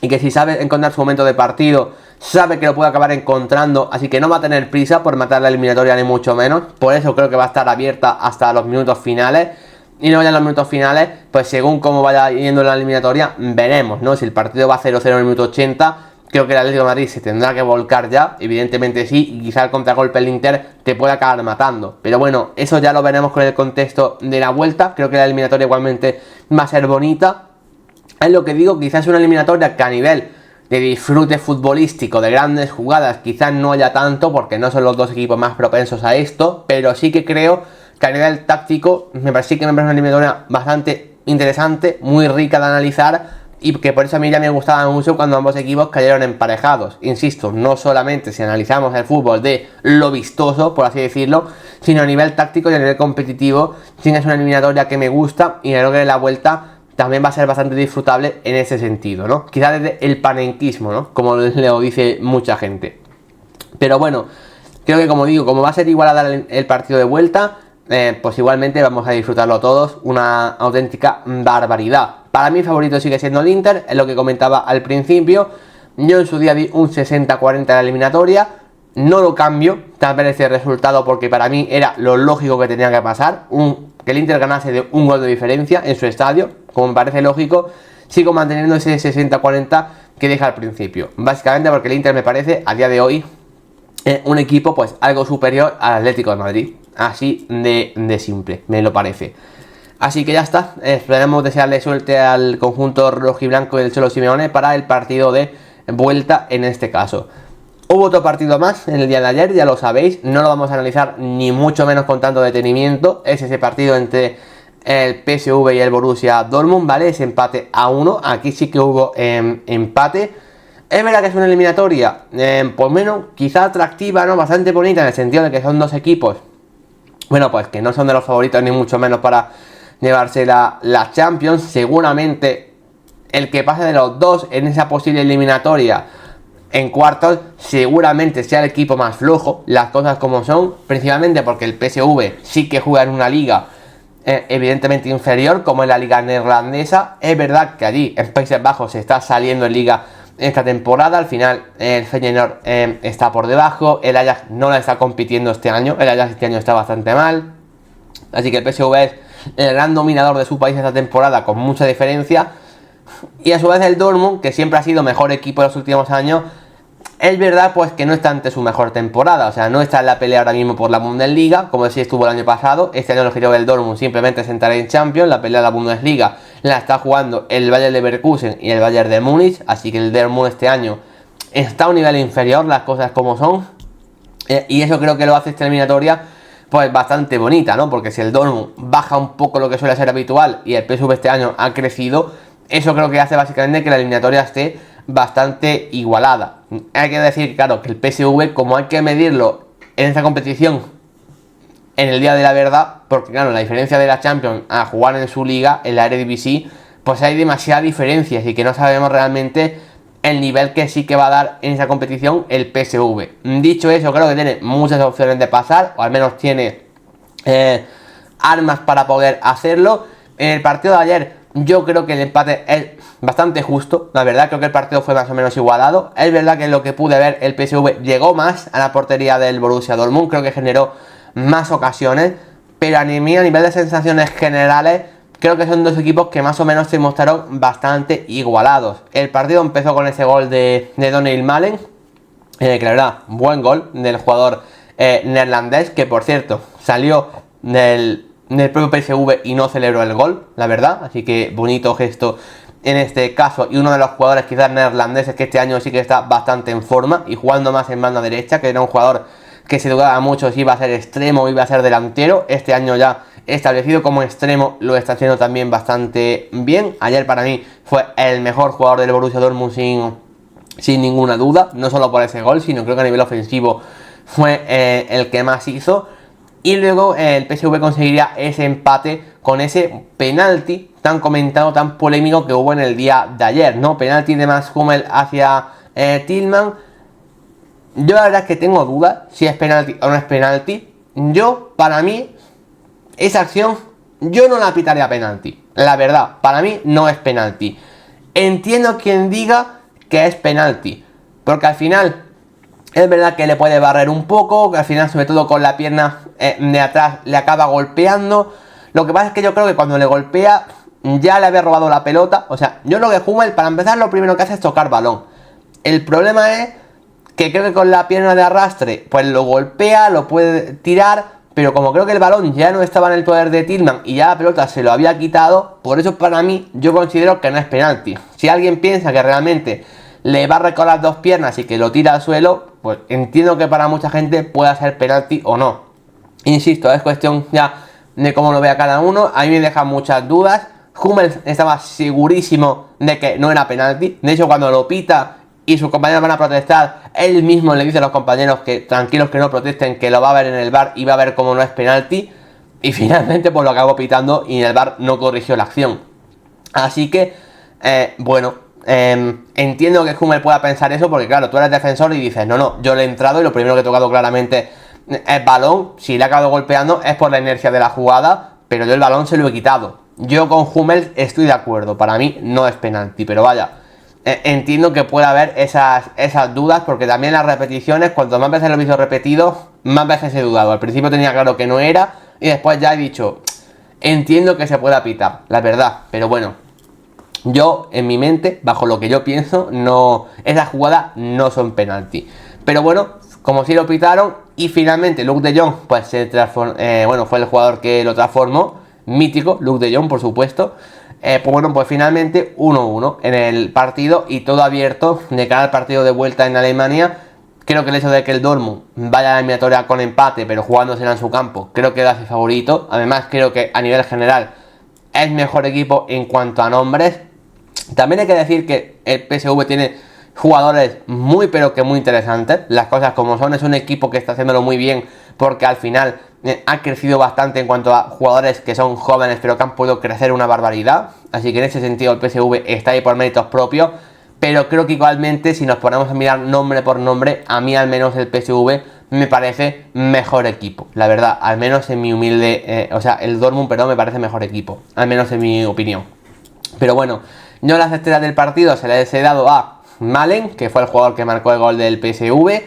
y que si sabe encontrar su momento de partido, sabe que lo puede acabar encontrando, así que no va a tener prisa por matar la eliminatoria ni mucho menos. Por eso creo que va a estar abierta hasta los minutos finales. Y luego ya en los minutos finales, pues según cómo vaya yendo la eliminatoria, veremos, ¿no? Si el partido va 0-0 en el minuto 80, creo que el Atlético de Madrid se tendrá que volcar ya, evidentemente sí, y quizá el contragolpe del Inter te puede acabar matando. Pero bueno, eso ya lo veremos con el contexto de la vuelta. Creo que la eliminatoria igualmente va a ser bonita. Es lo que digo, quizás es una eliminatoria que a nivel de disfrute futbolístico, de grandes jugadas, quizás no haya tanto, porque no son los dos equipos más propensos a esto, pero sí que creo que a nivel táctico me parece una eliminatoria bastante interesante, muy rica de analizar, y que por eso a mí ya me gustaba mucho cuando ambos equipos cayeron emparejados. Insisto, no solamente si analizamos el fútbol de lo vistoso, por así decirlo, sino a nivel táctico y a nivel competitivo. Sí que es una eliminatoria que me gusta y creo que la vuelta también va a ser bastante disfrutable en ese sentido, ¿no? Quizá desde el panenquismo, ¿no? Como le dice mucha gente. Pero bueno, creo que como digo, como va a ser igualada el partido de vuelta, pues igualmente vamos a disfrutarlo todos, una auténtica barbaridad. Para mí el favorito sigue siendo el Inter, es lo que comentaba al principio. Yo en su día di un 60-40 en la eliminatoria, no lo cambio, tal vez ese resultado, porque para mí era lo lógico que tenía que pasar, que el Inter ganase de un gol de diferencia en su estadio, como me parece lógico. Sigo manteniendo ese 60-40 que dije al principio, básicamente porque el Inter me parece a día de hoy un equipo pues algo superior al Atlético de Madrid, así de simple, me lo parece. Así que ya está, esperemos desearle suerte al conjunto rojiblanco del Cholo Simeone para el partido de vuelta en este caso. Hubo otro partido más en el día de ayer, ya lo sabéis, no lo vamos a analizar ni mucho menos con tanto detenimiento, es ese partido entre el PSV y el Borussia Dortmund, ¿vale? Ese empate a 1, aquí sí que hubo empate. Es verdad que es una eliminatoria, pues menos, quizá atractiva, ¿no? Bastante bonita en el sentido de que son dos equipos, bueno, pues que no son de los favoritos ni mucho menos para llevarse la Champions. Seguramente el que pase de los dos en esa posible eliminatoria en cuartos seguramente sea el equipo más flojo, las cosas como son, principalmente porque el PSV sí que juega en una liga evidentemente inferior, como en la liga neerlandesa. Es verdad que allí en Países Bajos se está saliendo en liga esta temporada, al final el Feyenoord está por debajo, el Ajax no la está compitiendo este año, el Ajax este año está bastante mal, así que el PSV es el gran dominador de su país esta temporada con mucha diferencia. Y a su vez el Dortmund, que siempre ha sido mejor equipo en los últimos años, es verdad pues que no está ante su mejor temporada, o sea, no está en la pelea ahora mismo por la Bundesliga, como sí estuvo el año pasado. Este año el objetivo del Dortmund simplemente es entrar en Champions, la pelea de la Bundesliga la está jugando el Bayer Leverkusen y el Bayern de Múnich, así que el Dortmund este año está a un nivel inferior, las cosas como son, y eso creo que lo hace esta eliminatoria pues bastante bonita, ¿no? Porque si el Dortmund baja un poco lo que suele ser habitual y el PSV este año ha crecido, eso creo que hace básicamente que la eliminatoria esté bastante igualada. Hay que decir, claro, que el PSV, como hay que medirlo en esta competición en el día de la verdad, porque claro, la diferencia de la Champions a jugar en su liga, en la Eredivisie, pues hay demasiadas diferencias y que no sabemos realmente el nivel que sí que va a dar en esa competición el PSV. Dicho eso, creo que tiene muchas opciones de pasar, o al menos tiene armas para poder hacerlo. En el partido de ayer yo creo que el empate es bastante justo, la verdad creo que el partido fue más o menos igualado. Es verdad que en lo que pude ver el PSV llegó más a la portería del Borussia Dortmund, creo que generó más ocasiones, pero a nivel de sensaciones generales creo que son dos equipos que más o menos se mostraron bastante igualados. El partido empezó con ese gol de Donyell Malen, que la verdad, buen gol del jugador neerlandés, que por cierto salió del propio PSV y no celebró el gol, la verdad, así que bonito gesto en este caso, y uno de los jugadores quizás neerlandeses que este año sí que está bastante en forma y jugando más en banda derecha, que era un jugador que se dudaba mucho si iba a ser extremo o iba a ser delantero. Este año ya establecido como extremo lo está haciendo también bastante bien. Ayer para mí fue el mejor jugador del Borussia Dortmund sin ninguna duda, no solo por ese gol, sino creo que a nivel ofensivo fue el que más hizo. Y luego el PSV conseguiría ese empate con ese penalti tan comentado, tan polémico que hubo en el día de ayer, ¿no? Penalti de Mats Hummels hacia Tillman. Yo la verdad es que tengo dudas si es penalti o no es penalti. Para mí, esa acción, yo no la pitaría penalti. La verdad, para mí no es penalti. Entiendo quien diga que es penalti, porque al final es verdad que le puede barrer un poco, que al final sobre todo con la pierna de atrás le acaba golpeando. Lo que pasa es que yo creo que cuando le golpea ya le había robado la pelota. O sea, yo creo que Hummels, para empezar, lo primero que hace es tocar balón. El problema es que creo que con la pierna de arrastre pues lo golpea, lo puede tirar, pero como creo que el balón ya no estaba en el poder de Tillman y ya la pelota se lo había quitado, por eso para mí yo considero que no es penalti. Si alguien piensa que realmente le va a con las dos piernas y que lo tira al suelo, pues entiendo que para mucha gente pueda ser penalti o no. Insisto, es cuestión ya de cómo lo vea cada uno. A mí me deja muchas dudas. Hummels estaba segurísimo de que no era penalti. De hecho, cuando lo pita y sus compañeros van a protestar, él mismo le dice a los compañeros que tranquilos, que no protesten, que lo va a ver en el VAR y va a ver cómo no es penalti. Y finalmente pues lo acabó pitando y el VAR no corrigió la acción. Así que, entiendo que Hummels pueda pensar eso, porque claro, tú eres defensor y dices, no, yo le he entrado y lo primero que he tocado claramente es balón. Si le he acabado golpeando es por la inercia de la jugada, pero yo el balón se lo he quitado. Yo con Hummels estoy de acuerdo, para mí no es penalti, pero vaya, entiendo que pueda haber esas dudas, porque también las repeticiones, cuanto más veces lo he visto repetido, más veces he dudado. Al principio tenía claro que no era y después ya he dicho, entiendo que se pueda pitar, la verdad, pero bueno, yo en mi mente, bajo lo que yo pienso, no, esas jugadas no son penalti. Pero bueno, como si lo pitaron y finalmente Luuk de Jong pues se transformó, fue el jugador que lo transformó, mítico Luuk de Jong por supuesto. Pues finalmente 1-1 en el partido y todo abierto de cara al partido de vuelta en Alemania. Creo que el hecho de que el Dortmund vaya a la eliminatoria con empate pero jugándosela en su campo, creo que lo hace favorito. Además creo que a nivel general es mejor equipo en cuanto a nombres. También hay que decir que el PSV tiene jugadores muy pero que muy interesantes, las cosas como son. Es un equipo que está haciéndolo muy bien porque al final ha crecido bastante en cuanto a jugadores que son jóvenes pero que han podido crecer una barbaridad, así que en ese sentido el PSV está ahí por méritos propios. Pero creo que igualmente, si nos ponemos a mirar nombre por nombre, a mí al menos el PSV me parece mejor equipo, la verdad, al menos en mi humilde, el Dortmund, perdón, me parece mejor equipo, al menos en mi opinión. Pero bueno, yo las estrellas del partido se les he dado a Malen, que fue el jugador que marcó el gol del PSV.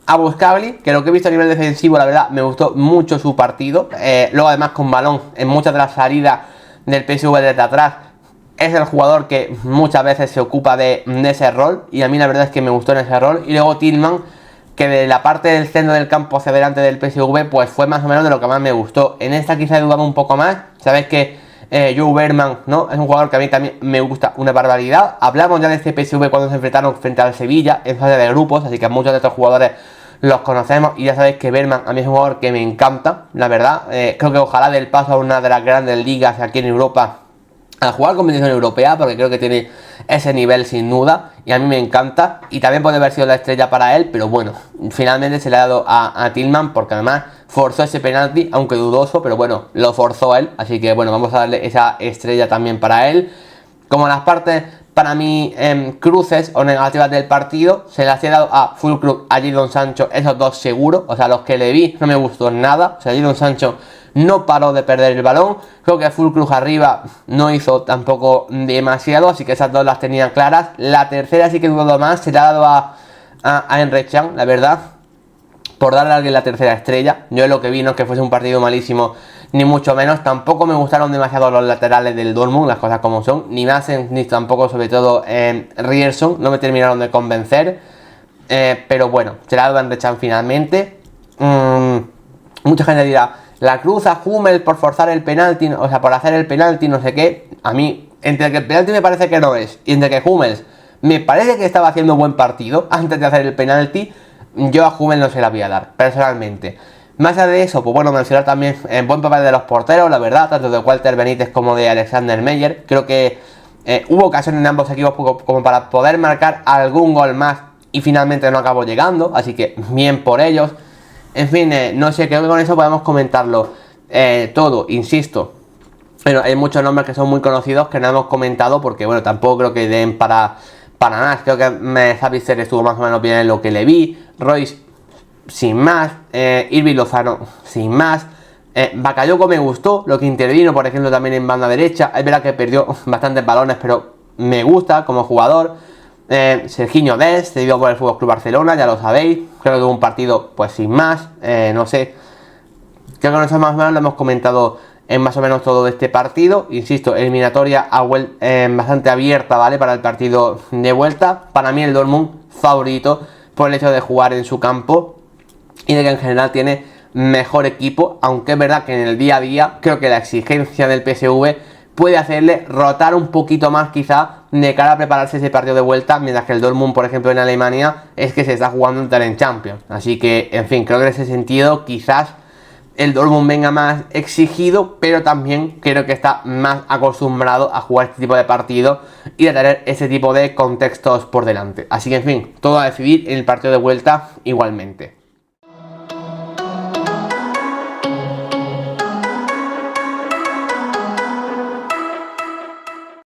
a Buscagli, que lo que he visto a nivel defensivo, la verdad, me gustó mucho su partido. Luego, además, con balón, en muchas de las salidas del PSV desde atrás, es el jugador que muchas veces se ocupa de ese rol, y a mí la verdad es que me gustó en ese rol. Y luego Tillman, que de la parte del centro del campo hacia delante del PSV, pues fue más o menos de lo que más me gustó. En esta quizá dudaba un poco más. Sabéis que Joe Berman, ¿no? Es un jugador que a mí también me gusta una barbaridad. Hablamos ya de este PSV cuando se enfrentaron frente al Sevilla en fase de grupos, así que muchos de estos jugadores los conocemos, y ya sabéis que Berman a mí es un jugador que me encanta, la verdad. Creo que ojalá dé el paso a una de las grandes ligas aquí en Europa, a jugar competición europea, porque creo que tiene ese nivel sin duda, y a mí me encanta. Y también puede haber sido la estrella para él, pero bueno, finalmente se le ha dado a Tillman, porque además forzó ese penalti, aunque dudoso, pero bueno, lo forzó él, así que bueno, vamos a darle esa estrella también para él. Como las partes, para mí, cruces o negativas del partido, se las he dado a Füllkrug, a Jadon Sancho, esos dos seguro. O sea, los que le vi no me gustó nada. O sea, Jadon Sancho no paró de perder el balón. Creo que Füllkrug arriba no hizo tampoco demasiado, así que esas dos las tenía claras. La tercera sí que he dudado más, se la ha dado a Emre Can, la verdad, por darle a alguien la tercera estrella. Yo lo que vi no es que fuese un partido malísimo, ni mucho menos. Tampoco me gustaron demasiado los laterales del Dortmund, las cosas como son. Ni Maaßen, ni tampoco, sobre todo, Ryerson, no me terminaron de convencer. Pero bueno, se la ha dado a Emre Can finalmente. Mucha gente dirá, la cruz a Hummels por forzar el penalti, o sea, por hacer el penalti, no sé qué. A mí, entre que el penalti me parece que no es, y entre que Hummels me parece que estaba haciendo buen partido antes de hacer el penalti, yo a Hummels no se la voy a dar, personalmente. Más allá de eso, pues bueno, mencionar también el buen papel de los porteros, la verdad, tanto de Walter Benítez como de Alexander Meyer. Creo que hubo ocasiones en ambos equipos como para poder marcar algún gol más, y finalmente no acabó llegando, así que bien por ellos. En fin, no sé, creo que con eso podemos comentarlo todo, insisto. Pero hay muchos nombres que son muy conocidos que no hemos comentado, porque bueno, tampoco creo que den para nada. Creo que Sabitzer estuvo más o menos bien en lo que le vi. Royce, sin más. Irving Lozano, sin más. Bakayoko me gustó, lo que intervino, por ejemplo, también en banda derecha. Es verdad que perdió bastantes balones, pero me gusta como jugador. Serginho Dest, cedido por el FC Barcelona, ya lo sabéis. Creo que tuvo un partido pues sin más, no sé. Creo que nosotros más o menos lo hemos comentado en más o menos todo de este partido. Insisto, eliminatoria bastante abierta, ¿vale? Para el partido de vuelta. Para mí el Dortmund favorito por el hecho de jugar en su campo y de que en general tiene mejor equipo, aunque es verdad que en el día a día creo que la exigencia del PSV puede hacerle rotar un poquito más quizá de cara a prepararse ese partido de vuelta, mientras que el Dortmund, por ejemplo, en Alemania es que se está jugando entero en Champions. Así que, en fin, creo que en ese sentido quizás el Dortmund venga más exigido, pero también creo que está más acostumbrado a jugar este tipo de partidos y a tener ese tipo de contextos por delante. Así que, en fin, todo a decidir en el partido de vuelta igualmente.